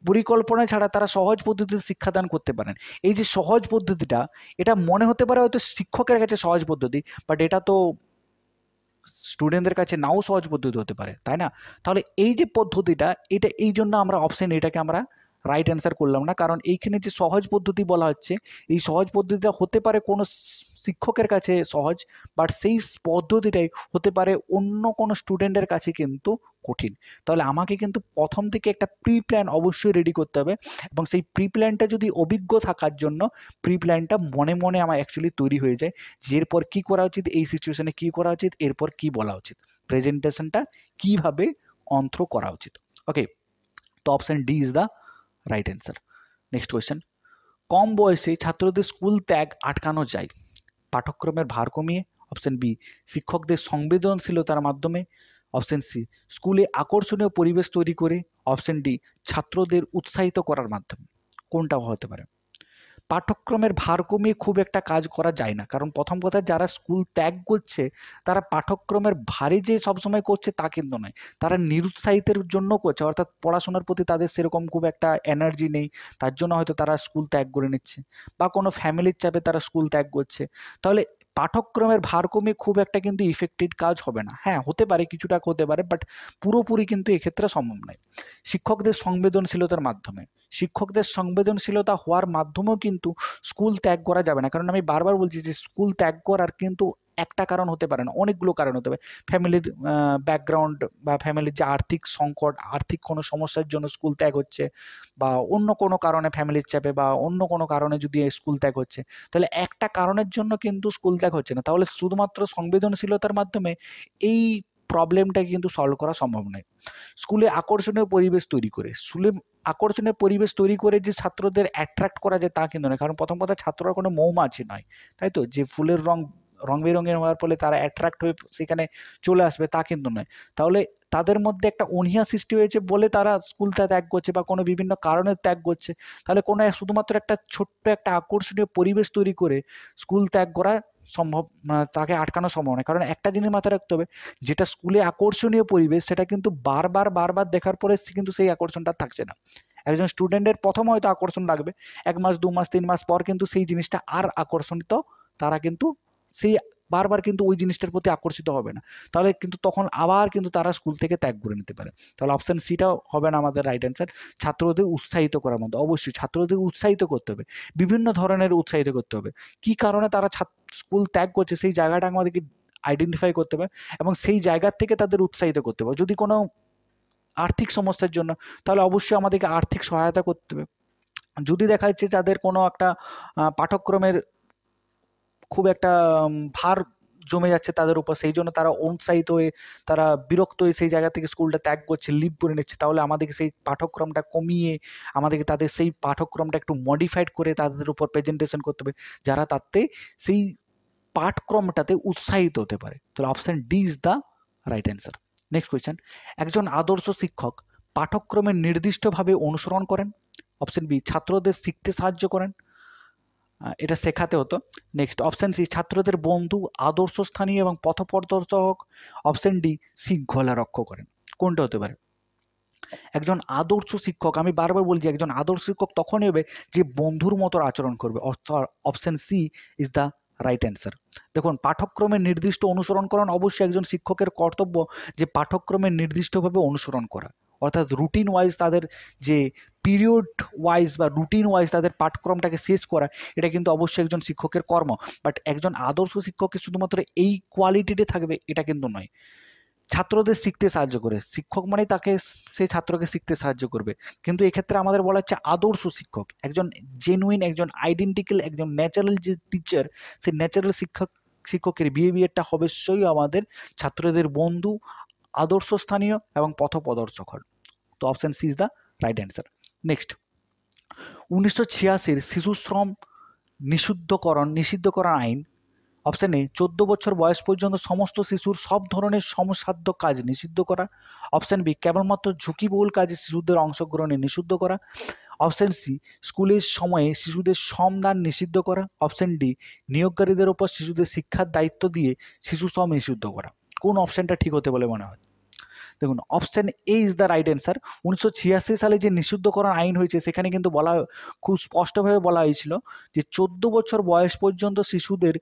পরিকল্পনা ছাড়া তারা সহজ পদ্ধতিতে শিক্ষাদান করতে পারেন। এই যে সহজ পদ্ধতিটা, এটা মনে হতে পারে হয়তো শিক্ষকের কাছে সহজ পদ্ধতি, বাট এটা তো স্টুডেন্টদের কাছে নাও সহজ পদ্ধতি হতে পারে, তাই না? তাহলে এই যে পদ্ধতিটা, এটা এই জন্য আমরা অপশন এটাকে আমরা রাইট অ্যান্সার করলাম না, কারণ এইখানে যে সহজ পদ্ধতি বলা হচ্ছে, এই সহজ পদ্ধতিটা হতে পারে কোনো শিক্ষকের কাছে সহজ, বাট সেই পদ্ধতিটাই হতে পারে অন্য কোনো স্টুডেন্টের কাছে কিন্তু কঠিন। তাহলে আমাকে কিন্তু প্রথম থেকে একটা প্রি প্ল্যান অবশ্যই রেডি করতে হবে, এবং সেই প্রি প্ল্যানটা যদি অভিজ্ঞ থাকার জন্য প্রি প্ল্যানটা মনে মনে আমার অ্যাকচুয়ালি তৈরি হয়ে যায়, যে এরপর কী করা উচিত, এই সিচুয়েশনে কী করা উচিত, এরপর কী বলা উচিত, প্রেজেন্টেশনটা কীভাবে অন্থ্র করা উচিত। ওকে, তো option D is the right answer. Next question, কম বয়সে ছাত্রদের স্কুল ত্যাগ আটকানো যায়? পাঠ্যক্রমের ভার কমিয়ে, অপশন বি শিক্ষকদের সংবেদনশীলতার মাধ্যমে, অপশন সি স্কুলে আকর্ষণীয় পরিবেশ তৈরি করে, অপশন ডি ছাত্রদের উৎসাহিত করার মাধ্যমে। কোনটা হতে পারে? পাঠ্যক্রমের ভার কমিয়ে খুব একটা কাজ করা যায় না, কারণ প্রথম কথা যারা স্কুল ত্যাগ করছে তারা পাঠ্যক্রমের ভারী যে সবসময় করছে তা কিন্তু নয়, তারা নিরুৎসাহিতের জন্য করছে, অর্থাৎ পড়াশোনার প্রতি তাদের সেরকম খুব একটা এনার্জি নেই, তার জন্য হয়তো তারা স্কুল ত্যাগ করে নিচ্ছে, বা কোনো ফ্যামিলির চাপে তারা স্কুল ত্যাগ করছে। তাহলে পাঠ্যক্রমের ভার কমিয়ে খুব একটা কিন্তু ইফেক্টিভ কাজ হবে না। হ্যাঁ, হতে পারে, কিছুটা হতে পারে, বাট পুরোপুরি কিন্তু এক্ষেত্রে সম্ভব নয়। শিক্ষকদের সংবেদনশীলতার মাধ্যমে, শিক্ষকদের সংবেদনশীলতা হওয়ার মাধ্যমেও কিন্তু স্কুল ত্যাগ করা যাবে না, কারণ আমি বারবার বলছি যে স্কুল ত্যাগ করার কিন্তু একটা কারণ হতে পারে না, অনেকগুলো কারণ হতে পারে। ফ্যামিলির ব্যাকগ্রাউন্ড বা ফ্যামিলির যে আর্থিক সংকট, আর্থিক কোনো সমস্যার জন্য স্কুল ত্যাগ হচ্ছে, বা অন্য কোনো কারণে ফ্যামিলির চাপে বা অন্য কোনো কারণে যদি স্কুল ত্যাগ হচ্ছে, তাহলে একটা কারণের জন্য কিন্তু স্কুল ত্যাগ হচ্ছে না। তাহলে শুধুমাত্র সংবেদনশীলতার মাধ্যমে এই প্রবলেমটা কিন্তু সলভ করা সম্ভব নয়। স্কুলে আকর্ষণীয় পরিবেশ তৈরি করে, স্কুলে আকর্ষণীয় পরিবেশ তৈরি করে যে ছাত্রদের অ্যাট্রাক্ট করা যায় তা কিন্তু নয়, কারণ প্রথম কথা ছাত্ররা কোনো মৌমাছি নয়, তাই তো, যে ফুলের রং বেরঙের হওয়ার ফলে তারা অ্যাট্রাক্ট হয়ে সেখানে চলে আসবে তা কিন্তু নয়। তাহলে তাদের মধ্যে একটা অনীহা সৃষ্টি হয়েছে বলে তারা স্কুলটা ত্যাগ করছে বা কোনো বিভিন্ন কারণে ত্যাগ করছে। তাহলে কোনো শুধুমাত্র একটা ছোট্ট একটা আকর্ষণীয় পরিবেশ তৈরি করে স্কুল ত্যাগ করা সম্ভব, তাকে আটকানো সম্ভব নয়। কারণ একটা জিনিস মাথায় রাখতে হবে, যেটা স্কুলে আকর্ষণীয় পরিবেশ সেটা কিন্তু বারবার দেখার পরে কিন্তু সেই আকর্ষণটা থাকছে না। একজন স্টুডেন্টের প্রথম হয়তো আকর্ষণ লাগবে, 1 মাস 2 মাস 3 মাস পর কিন্তু সেই জিনিসটা আর আকর্ষণিত, তারা কিন্তু সেই বারবার কিন্তু ওই জিনিসটার প্রতি আকর্ষিত হবে না। তাহলে কিন্তু তখন আবার কিন্তু তারা স্কুল থেকে ত্যাগ করে নিতে পারে। তাহলে অপশন সিটাও হবে না আমাদের রাইট অ্যান্সার। ছাত্রদের উৎসাহিত করার মধ্যে, অবশ্যই ছাত্রদের উৎসাহিত করতে হবে, বিভিন্ন ধরনের উৎসাহিত করতে হবে। কি কারণে তারা স্কুল ত্যাগ করছে সেই জায়গাটা আমাদেরকে আইডেন্টিফাই করতে হবে, এবং সেই জায়গার থেকে তাদের উৎসাহিত করতে হবে। যদি কোনো আর্থিক সমস্যার জন্য, তাহলে অবশ্যই আমাদেরকে আর্থিক সহায়তা করতে হবে। যদি দেখা যাচ্ছে তাদের কোনো একটা পাঠ্যক্রমের খুব একটা ভার জমে যাচ্ছে তাদের উপর, সেই জন্য তারা উৎসাহিত হয়ে, তারা বিরক্ত হয়ে সেই জায়গা থেকে স্কুলটা ত্যাগ করছে, লিভ করে নিচ্ছে, তাহলে আমাদেরকে সেই পাঠ্যক্রমটা কমিয়ে আমাদেরকে তাদের সেই পাঠ্যক্রমটা একটু মডিফাইড করে তাদের উপর প্রেজেন্টেশন করতে হবে, যারা তাতে সেই পাঠক্রমটাতে উৎসাহিত হতে পারে। তাহলে option D is the right answer. Next question, একজন আদর্শ শিক্ষক পাঠ্যক্রমের নির্দিষ্টভাবে অনুসরণ করেন, অপশন বি ছাত্রদের শিখতে সাহায্য করেন, এটা শেখাতে হতো। নেক্সট অপশন সি ছাত্রদের বন্ধু, আদর্শ স্থানীয় এবং পথপ্রদর্শক, অপশন ডি শৃঙ্খলা রক্ষা করেন। কোনটা হতে পারে? একজন আদর্শ শিক্ষক, আমি বারবার বলছি, একজন আদর্শ শিক্ষক তখনই হবে যে বন্ধুর মতো আচরণ করবে, অর্থাৎ option C is the right answer. দেখুন, পাঠ্যক্রমের নির্দিষ্ট অনুসরণ করেন, অবশ্যই একজন শিক্ষকের কর্তব্য যে পাঠ্যক্রমের নির্দিষ্টভাবে অনুসরণ করা, অর্থাৎ রুটিন ওয়াইজ তাদের যে পিরিয়ড ওয়াইজ বা রুটিন ওয়াইজ তাদের পাঠ্যক্রমটাকে শেষ করা, এটা কিন্তু অবশ্যই একজন শিক্ষকের কর্ম। বাট একজন আদর্শ শিক্ষকের শুধুমাত্র এই কোয়ালিটিতে থাকবে এটা কিন্তু নয়। ছাত্রদের শিখতে সাহায্য করে, শিক্ষক মানে তাকে সেই ছাত্রকে শিখতে সাহায্য করবে, কিন্তু এক্ষেত্রে আমাদের বলা হচ্ছে আদর্শ শিক্ষক, একজন জেনুইন, একজন আইডেন্টিক্যাল, একজন ন্যাচারাল যে টিচার, সেই ন্যাচারাল শিক্ষকের বিহেভিয়ারটা অবশ্যই আমাদের ছাত্রদের বন্ধু, আদর্শ স্থানীয় এবং পথপ্রদর্শক হল। তো option C is the right answer. Next, 1986 শিশু শ্রম নিষিদ্ধকরণ আইন অপশন এ 14 বছর বয়স পর্যন্ত সমস্ত শিশুর সব ধরনের সমসাধ্য কাজ নিষিদ্ধ করা। অপশন বি কেবলমাত্র ঝুঁকিবহুল কাজে শিশুদের অংশগ্রহণে নিষিদ্ধ করা। অপশন সি স্কুলের সময়ে শিশুদের শ্রমদান নিষিদ্ধ করা। অপশন ডি নিয়োগকারীদের ওপর শিশুদের শিক্ষার দায়িত্ব দিয়ে শিশু শ্রম নিষিদ্ধ করা। কোন অপশনটা ঠিক হতে বলে মনে হয়? দেখুন option A is the right answer. 1986 সালে যে নিষিদ্ধকরণ আইন হয়েছে সেখানে কিন্তু খুব স্পষ্টভাবে বলা হয়েছিল যে 14 বছর বয়স পর্যন্ত শিশুদের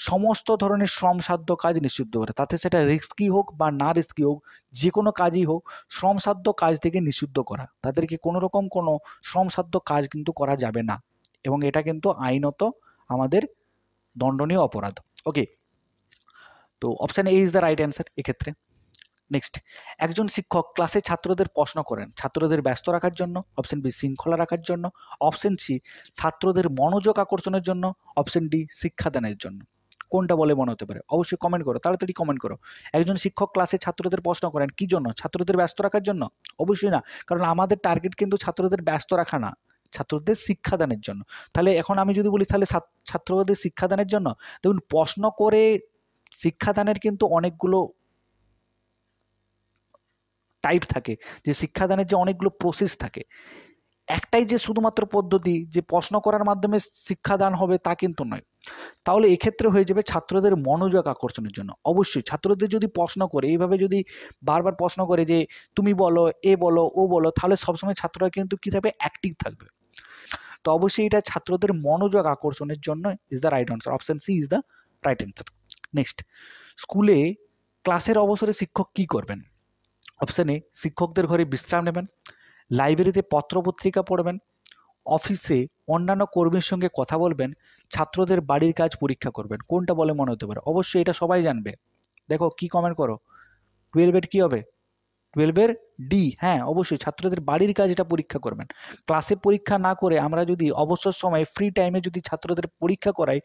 সমস্ত ধরনের শ্রমসাধ্য কাজ নিষিদ্ধ করে, তাতে সেটা রিস্কি হোক বা না রিস্কি হোক, যে কোনো কাজই হোক শ্রমসাধ্য কাজ থেকে নিষিদ্ধ করা, তাদেরকে কোনো রকম কোনো শ্রমসাধ্য কাজ কিন্তু করা যাবে না, এবং এটা কিন্তু আইনত আমাদের দণ্ডনীয় অপরাধ। ওকে, তো option A is the right answer এক্ষেত্রে। নেক্সট, একজন শিক্ষক ক্লাসে ছাত্রদের প্রশ্ন করেন ছাত্রদের ব্যস্ত রাখার জন্য, অপশন বি শৃঙ্খলা রাখার জন্য, অপশন সি ছাত্রদের মনোযোগ আকর্ষণের জন্য, অপশন ডি শিক্ষাদানের জন্য। কোনটা বলে মনে হতে পারে? অবশ্যই কমেন্ট করো, তাড়াতাড়ি কমেন্ট করো। একজন শিক্ষক ক্লাসে ছাত্রদের প্রশ্ন করেন কি জন্য? ছাত্রদের ব্যস্ত রাখার জন্য? অবশ্যই না, কারণ আমাদের টার্গেট কিন্তু ছাত্রদের ব্যস্ত রাখা না, ছাত্রদের শিক্ষাদানের জন্য। তাহলে এখন আমি যদি বলি তাহলে ছাত্রদের শিক্ষাদানের জন্য, দেখুন প্রশ্ন করে শিক্ষাদানের কিন্তু অনেকগুলো টাইপ থাকে, যে শিক্ষাদানের যে অনেকগুলো প্রসেস থাকে, একটাই যে শুধুমাত্র পদ্ধতি যে প্রশ্ন করার মাধ্যমে শিক্ষাদান হবে তা কিন্তু নয়। তাহলে এক্ষেত্রে হয়ে যাবে ছাত্রদের মনোযোগ আকর্ষণের জন্য। অবশ্যই ছাত্রদের যদি প্রশ্ন করে এইভাবে যদি বারবার প্রশ্ন করে যে তুমি বলো, এ বলো, ও বলো, তাহলে সবসময় ছাত্ররা কিন্তু কি থাকবে? অ্যাক্টিভ থাকবে। তো অবশ্যই এটা ছাত্রদের মনোযোগ আকর্ষণের জন্য is the right answer. Option C is the right answer. Next, স্কুলে ক্লাসের অবসরে শিক্ষক কি করবেন? অপশন এ শিক্ষকদের ঘরে বিশ্রাম নেবেন, লাইব্রেরিতে পত্রপত্রিকা পড়বেন, অফিসে অন্যান্য কর্মীর সঙ্গে কথা বলবেন, ছাত্রদের বাড়ির কাজ পরীক্ষা করবেন। কোনটা বলে মনে হতে পারে? অবশ্যই এটা সবাই জানবে, দেখো কি কমেন্ট করো। 12 কি হবে? 12 ডি, হ্যাঁ অবশ্যই ছাত্রদের বাড়ির কাজ এটা পরীক্ষা করবেন। ক্লাসে পরীক্ষা না করে আমরা যদি অবসর সময়ে ফ্রি টাইমে যদি ছাত্রদের পরীক্ষা করাই,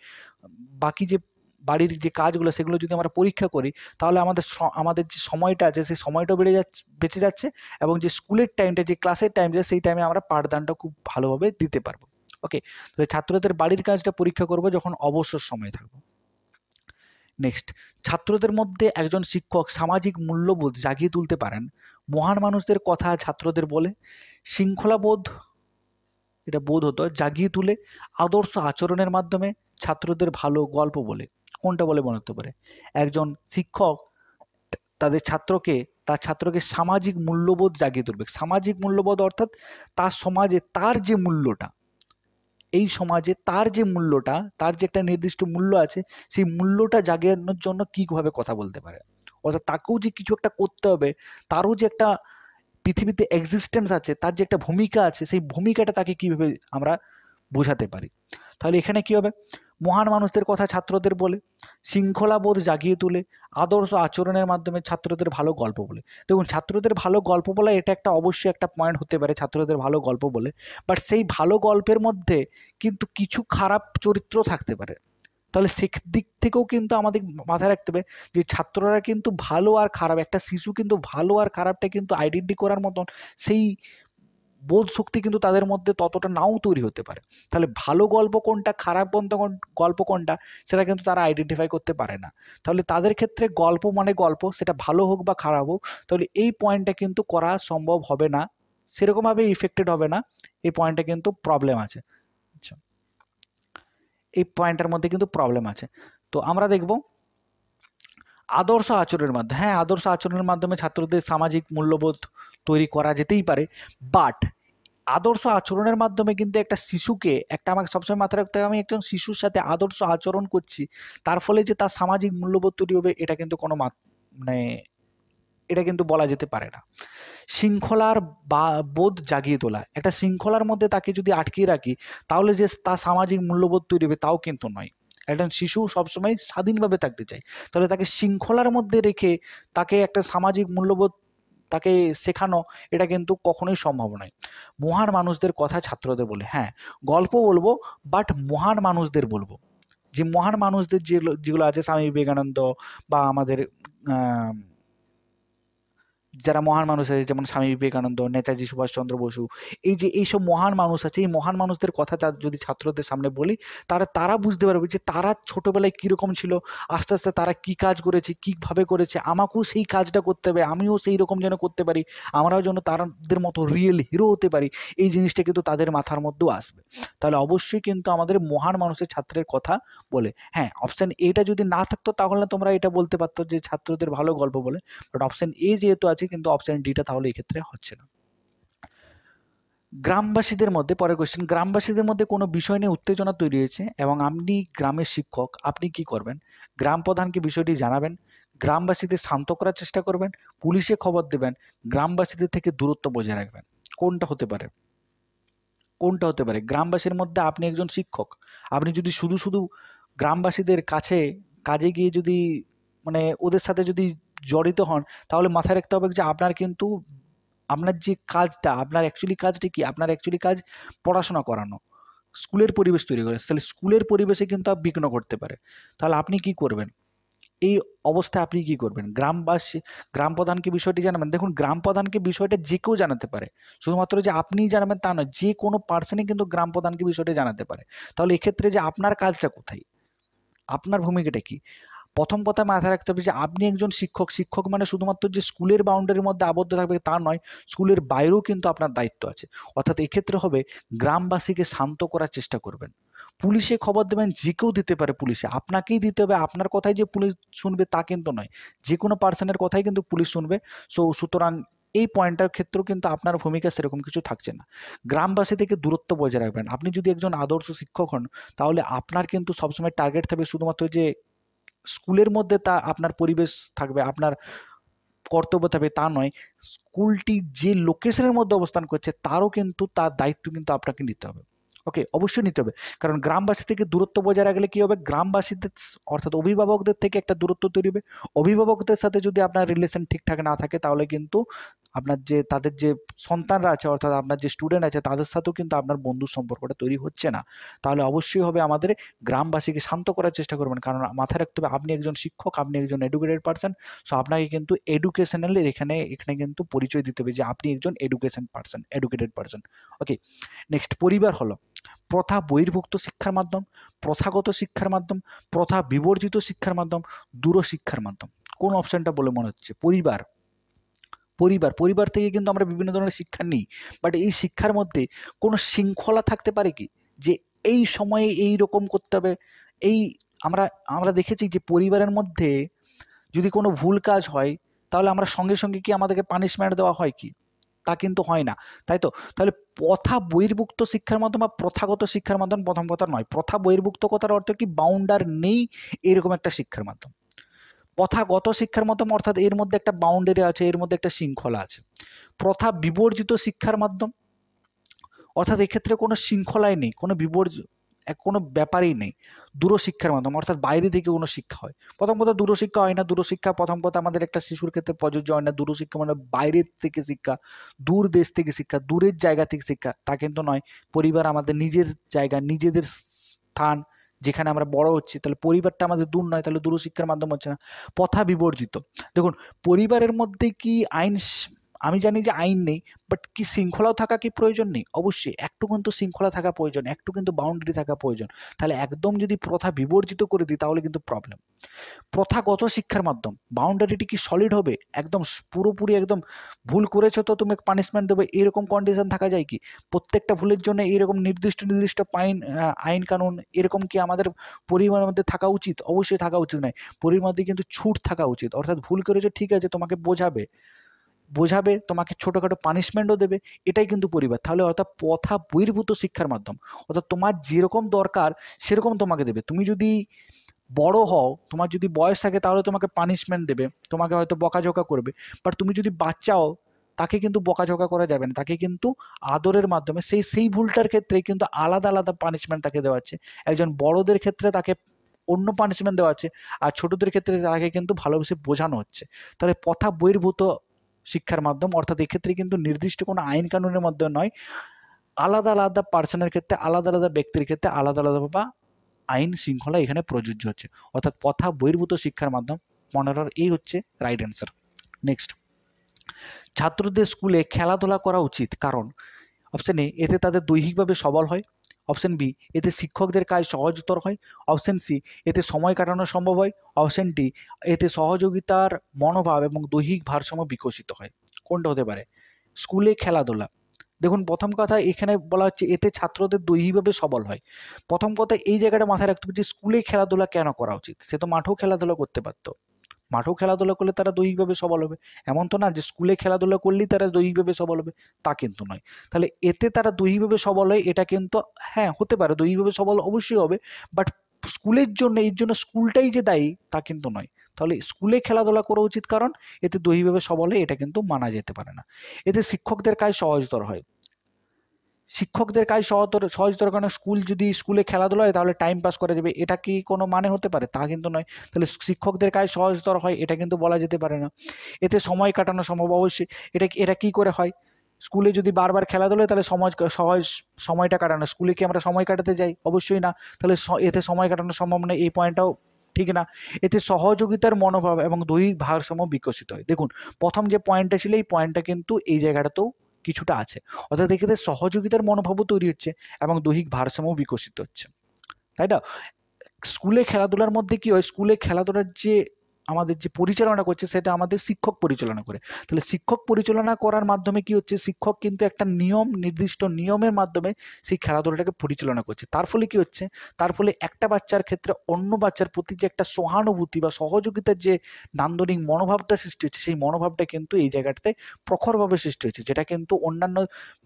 বাকি যে বাড়ির যে কাজগুলো সেগুলো যদি আমরা পরীক্ষা করি, তাহলে আমাদের যে সময়টা আছে সেই সময়টাও বেঁচে যাচ্ছে, এবং যে স্কুলের টাইমটা, যে ক্লাসের টাইমটা, সেই টাইমে আমরা পাঠদানটা খুব ভালোভাবে দিতে পারবো। ওকে, তো ছাত্রদের বাড়ির কাজটা পরীক্ষা করব যখন অবসর সময় থাকবো। নেক্সট, ছাত্রদের মধ্যে একজন শিক্ষক সামাজিক মূল্যবোধ জাগিয়ে তুলতে পারেন মহান মানুষদের কথা ছাত্রদের বলে, শৃঙ্খলাবোধ, এটা বোধ হতো, জাগিয়ে তুলে, আদর্শ আচরণের মাধ্যমে, ছাত্রদের ভালো গল্প বলে। কোনটা বলে মনে হতে পারে? একজন শিক্ষক তার ছাত্রকে সামাজিক মূল্যবোধ জাগিয়ে তুলবে। সামাজিক মূল্যবোধ অর্থাৎ তার সমাজে তার যে মূল্যটা, এই সমাজে তার যে মূল্যটা, তার যে একটা নির্দিষ্ট মূল্য আছে, সেই মূল্যটা জাগানোর জন্য কীভাবে কথা বলতে পারে, অর্থাৎ তাকেও যে কিছু একটা করতে হবে, তারও যে একটা পৃথিবীতে এক্সিস্টেন্স আছে, তার যে একটা ভূমিকা আছে, সেই ভূমিকাটা তাকে কীভাবে আমরা বোঝাতে পারি। তাহলে এখানে কী হবে? মহান মানুষদের কথা ছাত্রদের বলে, শৃঙ্খলাবোধ জাগিয়ে তুলে, আদর্শ আচরণের মাধ্যমে, ছাত্রদের ভালো গল্প বলে। দেখুন ছাত্রদের ভালো গল্প বলা এটা একটা অবশ্যই একটা পয়েন্ট হতে পারে, ছাত্রদের ভালো গল্প বলে, বাট সেই ভালো গল্পের মধ্যে কিন্তু কিছু খারাপ চরিত্র থাকতে পারে। তাহলে দিক থেকেও কিন্তু আমাদের মাথায় রাখতে হবে যে ছাত্ররা কিন্তু ভালো আর খারাপ, একটা শিশু কিন্তু ভালো আর খারাপটা কিন্তু আইডেন্টি করার মতন সেই বোধ শক্তি কিন্তু তাদের মধ্যে ততটা নাও তৈরি হতে পারে। তাহলে ভালো গল্প কোনটা, খারাপ গল্প কোনটা, সেটা কিন্তু তারা আইডেন্টিফাই করতে পারে না। তাহলে তাদের ক্ষেত্রে গল্প মানে গল্প, সেটা ভালো হোক বা খারাপ হোক, তাহলে এই পয়েন্টটা কিন্তু করা সম্ভব হবে না, সেরকমভাবে ইফেক্টেড হবে না। এই পয়েন্টটা কিন্তু প্রবলেম আছে। আচ্ছা, এই পয়েন্টের মধ্যে কিন্তু প্রবলেম আছে। তো আমরা দেখব আদর্শ আচরণের মাধ্যমে, হ্যাঁ আদর্শ আচরণের মাধ্যমে ছাত্রদের সামাজিক মূল্যবোধ তৈরি করা যেতেই পারে, বাট আদর্শ আচরণের মাধ্যমে কিন্তু একটা শিশুকে, আমাকে সবসময় মাথায় রাখতে হবে, আমি একজন শিশুর সাথে আদর্শ আচরণ করছি, তার ফলে যে তার সামাজিক মূল্যবোধ তৈরি হবে, এটা কিন্তু কোনো এটা কিন্তু বলা যেতে পারে না। শৃঙ্খলার বোধ জাগিয়ে তোলা, একটা শৃঙ্খলার মধ্যে তাকে যদি আটকিয়ে রাখি, তাহলে যে তার সামাজিক মূল্যবোধ তৈরি হবে তাও কিন্তু নয়। একজন শিশু সবসময় স্বাধীনভাবে থাকতে চায়, তাহলে তাকে শৃঙ্খলার মধ্যে রেখে তাকে একটা সামাজিক মূল্যবোধ তাকে শেখানো, এটা কিন্তু কখনোই সম্ভব নয়। মহান মানুষদের কথা ছাত্রদের বলে, হ্যাঁ গল্প বলবো, বাট মহান মানুষদের বলবো, যে মহান মানুষদের যেগুলো আছে, স্বামী বিবেকানন্দ বা আমাদের যারা মহান মানুষ আছে যেমন স্বামী বিবেকানন্দ, নেতাজি সুভাষচন্দ্র বসু, এই যে এইসব মহান মানুষ আছে, এই মহান মানুষদের কথা যদি ছাত্রদের সামনে বলি, তারা বুঝতে পারবে যে তারা ছোটবেলায় কীরকম ছিল, আস্তে আস্তে তারা কী কাজ করেছে, কীভাবে করেছে, আমাকেও সেই কাজটা করতে হবে, আমিও সেই রকম যেন করতে পারি, আমরাও যেন তাদের মতো রিয়েল হিরো হতে পারি, এই জিনিসটা কিন্তু তাদের মাথার মধ্যেও আসবে। তাহলে অবশ্যই কিন্তু আমাদের মহান মানুষের ছাত্রের কথা বলে। হ্যাঁ, অপশান এটা যদি না থাকতো তাহলে তোমরা এটা বলতে পারতো যে ছাত্রদের ভালো গল্প বলে, বাট অপশান এ যেহেতু আছে কিন্তু অপশান ডিটা তাহলে এক্ষেত্রে হচ্ছে না। গ্রামবাসীদের মধ্যে, পরের কোয়েশ্চেন, গ্রামবাসীদের মধ্যে কোনো বিষয় নিয়ে উত্তেজনা তৈরি হয়েছে এবং আপনি গ্রামের শিক্ষক, আপনি কি করবেন? গ্রাম প্রধানকে বিষয়টি জানাবেন, গ্রামবাসীদের শান্ত করার চেষ্টা করবেন, পুলিশে খবর দেবেন, গ্রামবাসীদের থেকে দূরত্ব বজায় রাখবেন। কোনটা হতে পারে? কোনটা হতে পারে? গ্রামবাসীর মধ্যে আপনি একজন শিক্ষক, আপনি যদি শুধু শুধু গ্রামবাসীদের কাজে গিয়ে যদি মানে ওদের সাথে যদি জড়িত হন, তাহলে মাথায় রাখতে হবে যে আপনার যে কাজটা, আপনার অ্যাকচুয়ালি কাজটা কি? আপনার অ্যাকচুয়ালি কাজ পড়াশোনা করানো, স্কুলের পরিবেশ তৈরি করে। তাহলে স্কুলের পরিবেশে কিন্তু বিঘ্ন ঘটতে পারে। তাহলে আপনি কি করবেন? এই অবস্থায় আপনি কি করবেন? গ্রাম প্রধানকে বিষয়টি জানাবেন। দেখুন, গ্রাম প্রধানকে বিষয়টা যে কেউ জানাতে পারে, শুধুমাত্র যে আপনিই জানাবেন তা নয়, যে কোনো পার্সনই কিন্তু গ্রাম প্রধানকে বিষয়টা জানাতে পারে। তাহলে এক্ষেত্রে যে আপনার কাজটা কোথায়, আপনার ভূমিকাটা কি? প্রথম কথা মাথায় রাখতে হবে যে আপনি একজন শিক্ষক, শিক্ষক মানে শুধুমাত্র যে স্কুলের বাউন্ডারির মধ্যে আবদ্ধ থাকবে তা নয়, স্কুলের বাইরেও কিন্তু আপনার দায়িত্ব আছে। অর্থাৎ এক্ষেত্রে হবে গ্রামবাসীকে শান্ত করার চেষ্টা করবেন, পুলিশে খবর দেবেন, যে কেউ দিতে পারে, পুলিশে আপনাকেই দিতে হবে, আপনার কথাই যে পুলিশ শুনবে তা কিন্তু নয়, যে কোনো পার্সনের কথাই কিন্তু পুলিশ শুনবে। সুতরাং এই পয়েন্টটার ক্ষেত্রেও কিন্তু আপনার ভূমিকা সেরকম কিছু থাকছে না। গ্রামবাসী থেকে দূরত্ব বজায় রাখবেন। আপনি যদি একজন আদর্শ শিক্ষক হন, তাহলে আপনার কিন্তু সবসময় টার্গেট থাকবে শুধুমাত্র যে স্কুলের মধ্যে তা আপনার পরিবেশ থাকবে, আপনার কর্তব্য থাকবে তা নয়, স্কুলটি যে লোকেশনের মধ্যে অবস্থান করছে তারও কিন্তু তার দায়িত্ব কিন্তু আপনাকে নিতে হবে। ওকে, অবশ্যই নিতে হবে। কারণ গ্রামবাসী থেকে দূরত্ব বজায় রাখলে কি হবে, গ্রামবাসীদের অর্থাৎ অভিভাবকদের থেকে একটা দূরত্ব তৈরি হবে। অভিভাবকদের সাথে যদি আপনার রিলেশন ঠিকঠাক না থাকে, তাহলে কিন্তু আপনার যে তাদের যে সন্তানরা আছে অর্থাৎ আপনার যে স্টুডেন্ট আছে তাদের সাথেও কিন্তু আপনার বন্ধুর সম্পর্কটা তৈরি হচ্ছে না। তাহলে অবশ্যই হবে আমাদের গ্রামবাসীকে শান্ত করার চেষ্টা করবেন। কারণ মাথায় রাখতে হবে আপনি একজন শিক্ষক, আপনি একজন এডুকেটেড পার্সন। সো আপনাকে কিন্তু এডুকেশনালি এখানে কিন্তু পরিচয় দিতে হবে যে আপনি একজন এডুকেটেড পার্সন। ওকে, নেক্সট, পরিবার হলো প্রথা বহির্ভুক্ত শিক্ষার মাধ্যম, প্রথাগত শিক্ষার মাধ্যম, প্রথা বিবর্জিত শিক্ষার মাধ্যম, দূরশিক্ষার মাধ্যম। কোন অপশনটা বলে মনে হচ্ছে? পরিবার। পরিবার থেকে কিন্তু আমরা বিভিন্ন ধরনের শিক্ষা নিই, বাট এই শিক্ষার মধ্যে কোনো শৃঙ্খলা থাকতে পারে কি, যে এই সময়ে এই রকম করতে হবে? এই আমরা আমরা দেখেছি যে পরিবারের মধ্যে যদি কোনো ভুল কাজ হয়, তাহলে আমরা সঙ্গে সঙ্গে কি আমাদেরকে পানিশমেন্ট দেওয়া হয় কি? তা কিন্তু হয় না, তাই তো? তাহলে প্রথা বহির্ভুক্ত শিক্ষার মাধ্যম বা প্রথাগত শিক্ষার মাধ্যম প্রথম কথা নয়। প্রথা বহির্ভুক্ত কথার অর্থ কি, বাউন্ডার নেই এরকম একটা শিক্ষার মাধ্যম। প্রথাগত শিক্ষার মাধ্যম অর্থাৎ এর মধ্যে একটা বাউন্ডারি আছে, এর মধ্যে একটা শৃঙ্খলা আছে। প্রথা বিবর্জিত শিক্ষার মাধ্যম অর্থাৎ এক্ষেত্রে কোনো শৃঙ্খলাই নেই, কোনো ব্যাপারই নেই। দূরশিক্ষার মাধ্যম অর্থাৎ বাইরে থেকে কোনো শিক্ষা হয়। প্রথম কথা দূরশিক্ষা হয় না। দূরশিক্ষা প্রথম কথা আমাদের একটা শিশুর ক্ষেত্রে প্রযোজ্য হয় না। দূরশিক্ষা মানে বাইরের থেকে শিক্ষা, দূর দেশ থেকে শিক্ষা, দূরের জায়গা থেকে শিক্ষা, তা কিন্তু নয়। পরিবার আমাদের নিজের জায়গা, নিজেদের স্থান, যেখানে আমরা বড় হচ্ছি। তাহলে পরিবারটা আমাদের দূর নয়, তাহলে দূরশিক্ষার মাধ্যম হচ্ছে না। প্রথা বিবর্জিত, দেখুন পরিবারের মধ্যে কি আমি জানি যে আইন নেই, বাট কি শৃঙ্খলাও থাকা কি প্রয়োজন নেই? অবশ্যই একটু কিন্তু শৃঙ্খলা থাকা প্রয়োজন, একটু কিন্তু বাউন্ডারি থাকা প্রয়োজন। তাহলে একদম যদি প্রথা বিবর্জিত করে দিই তাহলে কিন্তু প্রবলেম। প্রথাগত শিক্ষার মাধ্যম, বাউন্ডারিটি কি সলিড হবে? একদম পুরোপুরি একদম ভুল করেছো তো তুমি পানিশমেন্ট দেবে এরকম কন্ডিশন থাকা যায় কি? প্রত্যেকটা ভুলের জন্য এরকম নির্দিষ্ট আইন কানুন এরকম কি আমাদের পরিবারের মধ্যে থাকা উচিত? অবশ্যই থাকা উচিত নয়। পরিবারের মধ্যে কিন্তু ছুট থাকা উচিত। অর্থাৎ ভুল করেছো ঠিক আছে, তোমাকে বোঝাবে, তোমাকে ছোটোখাটো পানিশমেন্টও দেবে, এটাই কিন্তু পরিবার। তাহলে অর্থাৎ প্রথা বহির্ভূত শিক্ষার মাধ্যম অর্থাৎ তোমার যেরকম দরকার সেরকম তোমাকে দেবে। তুমি যদি বড় হও, তোমার যদি বয়স থাকে তাহলে তোমাকে পানিশমেন্ট দেবে, তোমাকে হয়তো বকাঝকা করবে। বাট তুমি যদি বাচ্চা হও, তাকে কিন্তু বকাঝকা করা যাবে না, তাকে কিন্তু আদরের মাধ্যমে সেই ভুলটার ক্ষেত্রে কিন্তু আলাদা আলাদা পানিশমেন্ট তাকে দেওয়া হচ্ছে। একজন বড়দের ক্ষেত্রে তাকে অন্য পানিশমেন্ট দেওয়া হচ্ছে, আর ছোটদের ক্ষেত্রে তাকে কিন্তু ভালোবেসে বোঝানো হচ্ছে। তাহলে প্রথা বহির্ভূত শিক্ষার মাধ্যম অর্থাৎ এক্ষেত্রে কিন্তু নির্দিষ্ট কোনো আইন কানুনের মধ্যে নয়, আলাদা আলাদা পার্সনের ক্ষেত্রে, আলাদা আলাদা ব্যক্তির ক্ষেত্রে আলাদা আলাদা বা আইন শৃঙ্খলা এখানে প্রযোজ্য হচ্ছে। অর্থাৎ প্রথা বহির্ভূত শিক্ষার মাধ্যম 15 এই হচ্ছে রাইট অ্যান্সার। নেক্সট, ছাত্রদের স্কুলে খেলাধুলা করা উচিত কারণ অপশন এ এতে তাদের দৈহিকভাবে সবল হয়, অপশন বি এতে শিক্ষকদের কাজ সহজতর হয়, অপশন সি এতে সময় কাটানো সম্ভব হয়, অপশন ডি এতে সহযোগিতার মনোভাব এবং দৈহিক ভারসাম্য বিকশিত হয়। কোনটা হতে পারে? স্কুলে খেলাধুলা। দেখুন প্রথম কথা এখানে বলা হচ্ছে এতে ছাত্রদের দৈহিকভাবে সবল হয়। প্রথম কথা এই জায়গাটা মাথায় রাখতে হবে যে স্কুলে খেলাধুলা কেন করা উচিত? সে তো মাঠেও খেলাধুলা করতে পারতো। মাঠেও খেলাধুলা করলে তারা দৈহিকভাবে সবল হবে। এমন তো না যে স্কুলে খেলাধুলা করলেই তারা দৈহিকভাবে সবল হবে, তা কিন্তু নয়। তাহলে এতে তারা দৈহিকভাবে সবল হয় এটা কিন্তু হ্যাঁ হতে পারে, দৈহিকভাবে সবল অবশ্যই হবে, বাট স্কুলের জন্য এর জন্য স্কুলটাই যে দায়ী তা কিন্তু নয়। তাহলে স্কুলে খেলাধুলা করা উচিত কারণ এতে দৈহিকভাবে সবল হয়, এটা কিন্তু মানা যেতে পারে না। এতে শিক্ষকদের কাজ সহজতর হয়। শিক্ষকদের কাজ সহজতর কারণে স্কুলে খেলাধুলা হয় তাহলে টাইম পাস করা যাবে, এটা কি কোনো মানে হতে পারে? তা কিন্তু নয়। তাহলে শিক্ষকদের কাজ সহজতর হয় এটা কিন্তু বলা যেতে পারে না। এতে সময় কাটানো সম্ভব, অবশ্যই। এটা কি করে হয়? স্কুলে যদি বারবার খেলাধুলা হয় তাহলে সহজ সময়টা কাটানো, স্কুলে কি আমরা সময় কাটাতে যাই? অবশ্যই না। তাহলে এতে সময় কাটানো সম্ভব নয়, এই পয়েন্টটাও ঠিক না। এতে সহযোগিতার মনোভাব এবং দৈহিক ভারসাম্য বিকশিত হয়। দেখুন প্রথম যে পয়েন্টটা ছিল এই পয়েন্টটা কিন্তু এই জায়গাটাতেও কিছুটা আছে, অর্থাৎ এক্ষেত্রে সহযোগিতার মনোভাবও তৈরি হচ্ছে এবং দৈহিক ভারসাম্য বিকশিত হচ্ছে, তাই না? স্কুলে খেলাধুলার মধ্যে কি হয়? স্কুলে খেলাধুলার যে আমাদের যে পরিচালনা করছে সেটা আমাদের শিক্ষক পরিচালনা করে। তাহলে শিক্ষক পরিচালনা করার মাধ্যমে কি হচ্ছে? শিক্ষক কিন্তু একটা নির্দিষ্ট নিয়মের মাধ্যমে সেই খেলাধুলাটাকে পরিচালনা করছে। তার ফলে কি হচ্ছে? তার ফলে একটা বাচ্চার ক্ষেত্রে অন্য বাচ্চার প্রতি যে একটা সহানুভূতি বা সহযোগিতার যে নান্দনিক মনোভাবটা সৃষ্টি হচ্ছে, সেই মনোভাবটা কিন্তু এই জায়গাটাতে প্রখরভাবে সৃষ্টি হচ্ছে, যেটা কিন্তু অন্যান্য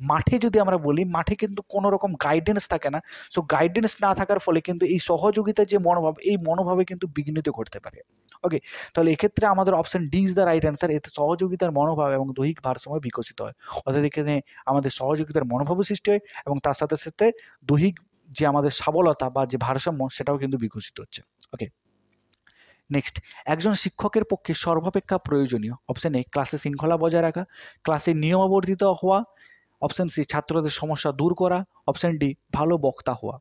মাঠে যদি আমরা বলি, মাঠে কিন্তু কোনো রকম গাইডেন্স থাকে না। সো গাইডেন্স না থাকার ফলে কিন্তু এই সহযোগিতার যে মনোভাব, এই মনোভাবে কিন্তু বিঘ্নিত ঘটতে পারে। ওকে, তাহলে এক্ষেত্রে আমাদের option D is the right answer. এতে সহযোগিতার মনোভাব এবং দৈহিক ভারসাম্য বিকশিত হয়, অর্থাৎ এখানে আমাদের সহযোগিতার মনোভাবও সৃষ্টি হয় এবং তার সাথে সাথে দৈহিক যে আমাদের সাবলতা বা যে ভারসাম্য সেটাও কিন্তু বিকশিত হচ্ছে। ওকে, নেক্সট, একজন শিক্ষকের পক্ষে সর্বাপেক্ষা প্রয়োজনীয় অপশন এ ক্লাসে শৃঙ্খলা বজায় রাখা, ক্লাসে নিয়মাবর্তিত হওয়া, অপশন সি ছাত্রদের সমস্যা দূর করা, অপশন ডি ভালো বক্তা হওয়া।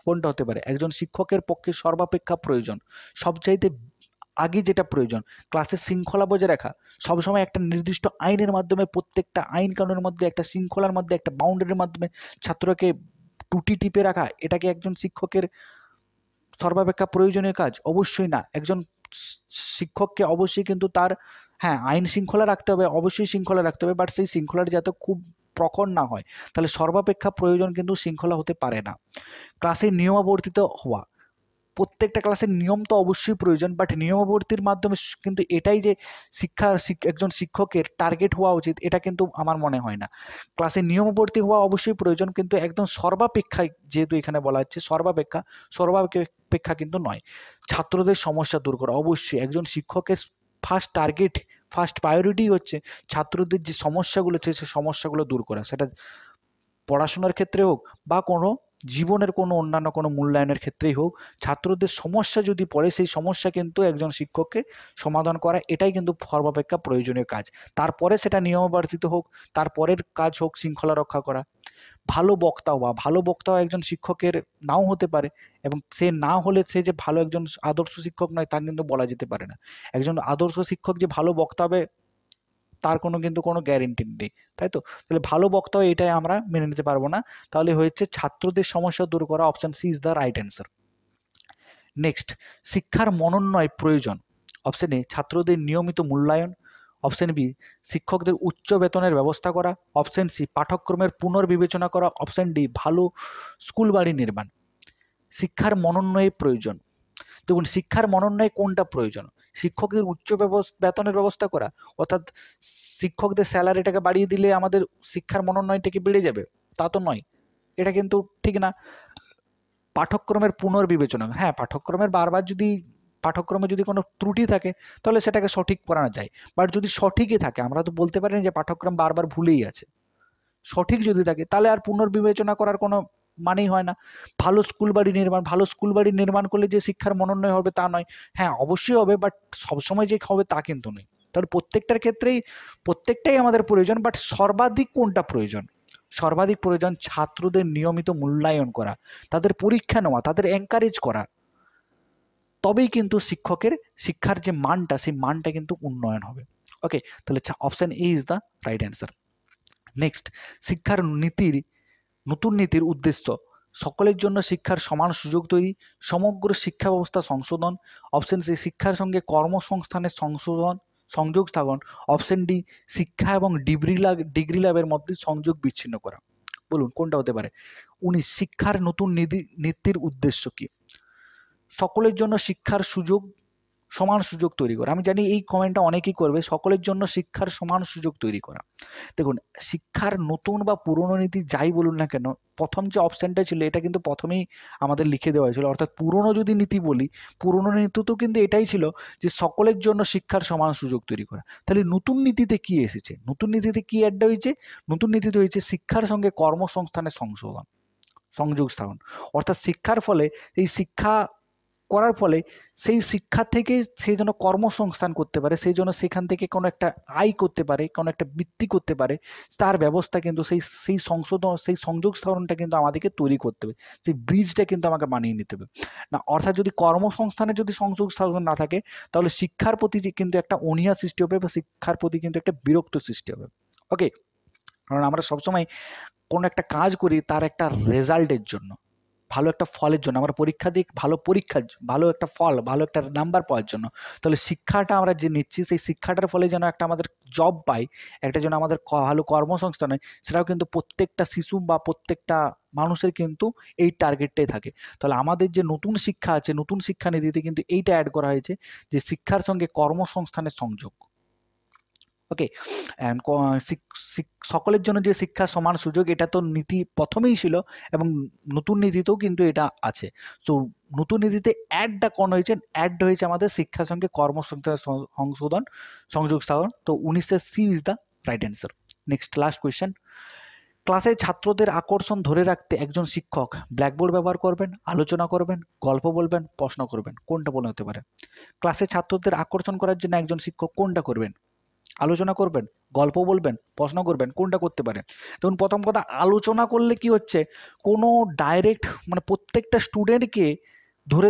কোনটা হতে পারে? একজন শিক্ষকের পক্ষে সর্বাপেক্ষা প্রয়োজন, সবচাইতে আগে যেটা প্রয়োজন, ক্লাসের শৃঙ্খলা বজায় রাখা। সবসময় একটা নির্দিষ্ট আইনের মাধ্যমে, প্রত্যেকটা আইন কানুনের মধ্যে একটা শৃঙ্খলার মধ্যে একটা বাউন্ডারির মাধ্যমে ছাত্রকে টুটি টিপে রাখা, এটা কি একজন শিক্ষকের সর্বাপেক্ষা প্রয়োজনীয় কাজ? অবশ্যই না। একজন শিক্ষককে অবশ্যই কিন্তু তার হ্যাঁ আইন শৃঙ্খলা রাখতে হবে, অবশ্যই শৃঙ্খলা রাখতে হবে, বাট সেই শৃঙ্খলাটা যাতে খুব প্রখর না হয়। তাহলে সর্বাপেক্ষা প্রয়োজন কিন্তু শৃঙ্খলা হতে পারে না। ক্লাসে নিয়মাবর্তিত হওয়া, প্রত্যেকটা ক্লাসের নিয়ম তো অবশ্যই প্রয়োজন, বাট নিয়মাবর্তির মাধ্যমে কিন্তু এটাই যে একজন শিক্ষকের টার্গেট হওয়া উচিত, এটা কিন্তু আমার মনে হয় না। ক্লাসে নিয়মাবর্তী হওয়া অবশ্যই প্রয়োজন, কিন্তু একদম সর্বাপেক্ষায় যেহেতু এখানে বলা হচ্ছে সর্বাপেক্ষা কিন্তু নয়। ছাত্রদের সমস্যা দূর করা, অবশ্যই একজন শিক্ষকের ফার্স্ট টার্গেট, ফার্স্ট প্রায়োরিটি হচ্ছে ছাত্রদের যে সমস্যাগুলো আছে সেই সমস্যাগুলো দূর করা, সেটা পড়াশোনার ক্ষেত্রে হোক বা কোনো জীবনের কোনো অন্যান্য কোনো মূল্যায়নের ক্ষেত্রেই হোক। ছাত্রদের সমস্যা যদি পড়ে সেই সমস্যা কিন্তু একজন শিক্ষককে সমাধান করা, এটাই কিন্তু সর্বাপেক্ষা প্রয়োজনীয় কাজ। তারপরে সেটা নিয়মবর্তিত হোক, তারপরের কাজ হোক শৃঙ্খলা রক্ষা করা। ভালো বক্তা হওয়া, ভালো বক্তা একজন শিক্ষকের নাও হতে পারে, এবং সে না হলে সে যে ভালো একজন আদর্শ শিক্ষক নয় তা কিন্তু বলা যেতে পারে না। একজন আদর্শ শিক্ষক যে ভালো বক্তা হবে তার কিন্তু কোনো গ্যারেন্টি নেই, তাই তো? তাহলে ভালো বক্তা এটাই আমরা মেনে নিতে পারবো না। তাহলে হচ্ছে ছাত্রদের সমস্যা দূর করা, option C is the right answer. Next, শিক্ষার মনোন্নয় প্রয়োজন, অপশন এ ছাত্রদের নিয়মিত মূল্যায়ন, অপশন বি শিক্ষকদের উচ্চ বেতনের ব্যবস্থা করা, অপশন সি পাঠ্যক্রমের পুনর্বিবেচনা করা, অপশন ডি ভালো স্কুল বাড়ি নির্মাণ। শিক্ষার মনোন্নয় প্রয়োজন, দেখুন শিক্ষার মনোন্নয় কোনটা প্রয়োজন? শিক্ষকদের উচ্চ বেতনের ব্যবস্থা করা, অর্থাৎ শিক্ষকদের স্যালারিটাকে বাড়িয়ে দিলে আমাদের শিক্ষার মনোন্নয়টা কি বেড়ে যাবে? তা তো নয়, এটা কিন্তু ঠিক না। পাঠ্যক্রমের পুনর্বিবেচনা, হ্যাঁ পাঠ্যক্রমে যদি কোনো ত্রুটি থাকে তাহলে সেটাকে সঠিক করানো যায়, বাট যদি সঠিকই থাকে, আমরা তো বলতে পারি না যে পাঠ্যক্রম বারবার ভুলেই আছে। সঠিক যদি থাকে তাহলে আর পুনর্বিবেচনা করার কোনো মানেই হয় না। ভালো স্কুল বাড়ি নির্মাণ করলে যে শিক্ষার মনোন্নয় হবে তা নয়। হ্যাঁ অবশ্যই হবে, বাট সবসময় যে হবে তা কিন্তু নয়। তাহলে প্রত্যেকটাই আমাদের প্রয়োজন, বাট সর্বাধিক কোনটা প্রয়োজন? সর্বাধিক প্রয়োজন ছাত্রদের নিয়মিত মূল্যায়ন করা, তাদের পরীক্ষা নেওয়া, তাদের এনকারেজ করা। তবেই কিন্তু শিক্ষার যে মানটা সেই মানটা কিন্তু উন্নয়ন হবে। ওকে, তাহলে option A is the right answer. Next, শিক্ষার নতুন নীতির উদ্দেশ্য সকলের জন্য শিক্ষার সমান সুযোগ তৈরি, সমগ্র শিক্ষা ব্যবস্থা সংশোধন, অপশন সি শিক্ষার সঙ্গে কর্মসংস্থানের সংযোগ স্থাপন, অপশন ডি শিক্ষা এবং ডিগ্রি লাভের মধ্যে সংযোগ বিচ্ছিন্ন করা। বলুন কোনটা হতে পারে? 19, শিক্ষার নতুন নীতির উদ্দেশ্য কি? সকলের জন্য শিক্ষার সমান সুযোগ তৈরি করা। আমি জানি এই কমেন্টটা অনেকেই করবে, সকলের জন্য শিক্ষার সমান সুযোগ তৈরি করা। দেখুন, শিক্ষার নতুন বা পুরনো নীতি যাই বলুন না কেন, প্রথম যে অপশনটা ছিল এটা কিন্তু প্রথমেই আমাদের লিখে দেওয়া হয়েছিল। অর্থাৎ পুরনো যদি নীতি বলি, পুরনো নীতি তো কিন্তু এটাই ছিল যে সকলের জন্য শিক্ষার সমান সুযোগ তৈরি করা। তাহলে নতুন নীতিতে কি এসেছে? নতুন নীতিতে কি অ্যাড হয়েছে? নতুন নীতিতে হয়েছে শিক্ষার সঙ্গে কর্মসংস্থানের সংযোগ স্থাপন। অর্থাৎ শিক্ষার ফলে এই শিক্ষা করার ফলে সেই শিক্ষা থেকে সে যেন কর্মসংস্থান করতে পারে, সেই জন্য সেখান থেকে কোনো একটা আয় করতে পারে, কোনো একটা বৃত্তি করতে পারে, তার ব্যবস্থা কিন্তু সেই সংযোগ স্থাপনটা কিন্তু আমাদেরকে তৈরি করতে হবে, সেই ব্রিজটা কিন্তু আমাকে বানিয়ে নিতে হবে না। অর্থাৎ যদি কর্মসংস্থানে যদি সংযোগ স্থাপন না থাকে, তাহলে শিক্ষার প্রতি কিন্তু একটা অনীহা সৃষ্টি হবে বা শিক্ষার প্রতি কিন্তু একটা বিরক্ত সৃষ্টি হবে। ওকে, কারণ আমরা সবসময় কোনো একটা কাজ করি তার একটা রেজাল্টের জন্য, ভালো একটা ফলের জন্য, আমরা পরীক্ষা দিই ভালো একটা ফল, ভালো একটা নাম্বার পাওয়ার জন্য। তাহলে শিক্ষাটা আমরা যে নিচ্ছি, সেই শিক্ষাটার ফলে যেন একটা আমাদের জব পাই, একটা যেন আমাদের ভালো কর্মসংস্থান হয়, সেটাও কিন্তু প্রত্যেকটা শিশু বা প্রত্যেকটা মানুষের কিন্তু এই টার্গেটটাই থাকে। তাহলে আমাদের যে নতুন শিক্ষা আছে, নতুন শিক্ষানীতিতে কিন্তু এইটা অ্যাড করা হয়েছে যে শিক্ষার সঙ্গে কর্মসংস্থানের সংযোগ। ওকে, অ্যান্ড সকলের জন্য যে শিক্ষা সমান সুযোগ, এটা তো নীতি প্রথমেই ছিল এবং নতুন নীতিতেও কিন্তু এটা আছে। সো নতুন নীতিতে অ্যাড হয়েছে আমাদের শিক্ষার সঙ্গে কর্মসংস্থানের সংযোগ স্থাপন। তো 19 C is the right answer. Next, last question. ক্লাসে ছাত্রদের আকর্ষণ ধরে রাখতে একজন শিক্ষক ব্ল্যাকবোর্ড ব্যবহার করবেন, আলোচনা করবেন, গল্প বলবেন, প্রশ্ন করবেন, কোনটা বলে হতে পারে? ক্লাসে ছাত্রদের আকর্ষণ করার জন্য একজন শিক্ষক কোনটা করবেন? আলোচনা করবেন, গল্প বলবেন, প্রশ্ন করবেন, কোনটা করতে পারেন? দেখুন, প্রথম কথা, আলোচনা করলে কি হচ্ছে, কোনো ডাইরেক্ট মানে প্রত্যেকটা স্টুডেন্টকে ধরে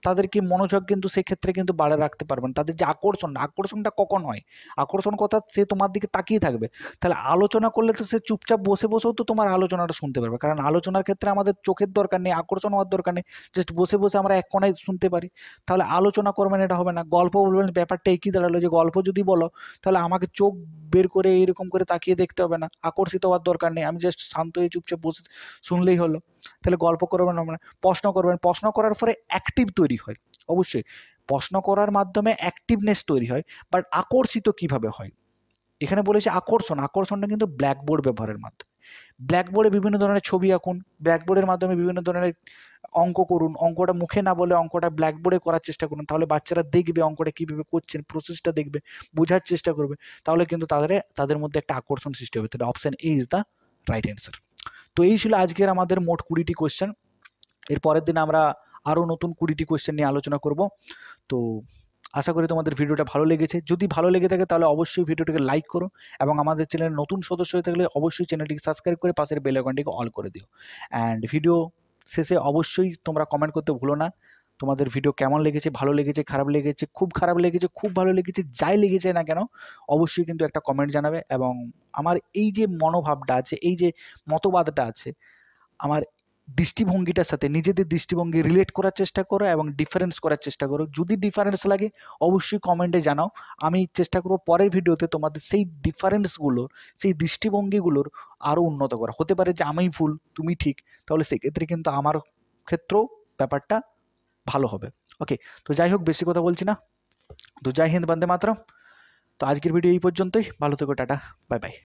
তাদেরকে মনোযোগ কিন্তু সেক্ষেত্রে কিন্তু বাড়ে রাখতে পারবেন। তাদের যে আকর্ষণটা কখন হয়? আকর্ষণ কথা, সে তোমার দিকে তাকিয়ে থাকবে। তাহলে আলোচনা করলে তো সে চুপচাপ বসেও তো তোমার আলোচনাটা শুনতে পারবে, কারণ আলোচনার ক্ষেত্রে আমাদের চোখের দরকার নেই, আকর্ষণ হওয়ার দরকার নেই, জাস্ট বসে আমরা এক কোণায় শুনতে পারি। তাহলে আলোচনা করবেন, এটা হবে না। গল্প বলবেন, ব্যাপারটা একই দাঁড়ালো যে গল্প যদি বলো, তাহলে আমাকে চোখ বের করে এরকম করে তাকিয়ে দেখতে হবে না, আকর্ষিত হওয়ার দরকার নেই, আমি জাস্ট শান্ত হয়ে চুপচাপ বসে শুনলেই হলো। তাহলে গল্প করবেন আমরা। প্রশ্ন করবেন, প্রশ্ন করার পরে অ্যাক্টিভ তৈরি হয়। অবশ্যই প্রশ্ন করার মাধ্যমে অ্যাক্টিভনেস তৈরি হয়, বাট আকর্ষিত কিভাবে হয়? এখানে বলেছে আকর্ষণটা কিন্তু ব্ল্যাকবোর্ড ব্যবহারের মাধ্যমে। ব্ল্যাকবোর্ডে বিভিন্ন ধরনের ছবি আঁকুন, ব্ল্যাকবোর্ডের মাধ্যমে বিভিন্ন ধরনের অঙ্ক করুন, অঙ্কটা মুখে না বলে অঙ্কটা ব্ল্যাকবোর্ডে করার চেষ্টা করুন, তাহলে বাচ্চারা দেখবে অঙ্কটা কীভাবে করছেন, প্রসেসটা দেখবে, বোঝার চেষ্টা করবে, তাহলে কিন্তু তাদের মধ্যে একটা আকর্ষণ সৃষ্টি হবে। তাহলে option A is the right answer. তো এই ছিল আজকের আমাদের মোট 20টি কোয়েশ্চেন। এর পরের দিন আমরা আরও নতুন 20টি কোয়েশ্চেন নিয়ে আলোচনা করব। তো আশা করি তোমাদের ভিডিওটা ভালো লেগেছে। যদি ভালো লেগে থাকে তাহলে অবশ্যই ভিডিওটিকে লাইক করো এবং আমাদের চ্যানেলের নতুন সদস্য হয়ে থাকলে অবশ্যই চ্যানেলটিকে সাবস্ক্রাইব করে পাশের বেল আইকনটিকে অল করে দিও। অ্যান্ড ভিডিও শেষে অবশ্যই তোমরা কমেন্ট করতে ভুলো না তোমাদের ভিডিও কেমন লেগেছে, ভালো লেগেছে, খারাপ লেগেছে, খুব খারাপ লেগেছে, খুব ভালো লেগেছে, যাই লেগেছে না কেন অবশ্যই কিন্তু একটা কমেন্ট জানাবে। এবং আমার এই যে মনোভাবটা আছে, এই যে মতবাদটা আছে, আমার দৃষ্টিভঙ্গিটার সাথে নিজেদের দৃষ্টিভঙ্গি রিলেট করার চেষ্টা করো এবং ডিফারেন্স করার চেষ্টা করো। যদি ডিফারেন্স লাগে অবশ্যই কমেন্টে জানাও, আমি চেষ্টা করবো পরের ভিডিওতে তোমাদের সেই ডিফারেন্সগুলোর, সেই দৃষ্টিভঙ্গিগুলোর আরও উন্নত করা। হতে পারে যে আমি ভুল, তুমি ঠিক, তাহলে সেক্ষেত্রে কিন্তু আমার ক্ষেত্রেও ব্যাপারটা ভালো হবে। ওকে, তো যাই হোক, বেশি কথা বলছি না। তো জয় হিন্দ, বন্দে মাতরম। তো আজকের ভিডিও এই পর্যন্তই। ভালো থেকো, টাটা, বাই বাই।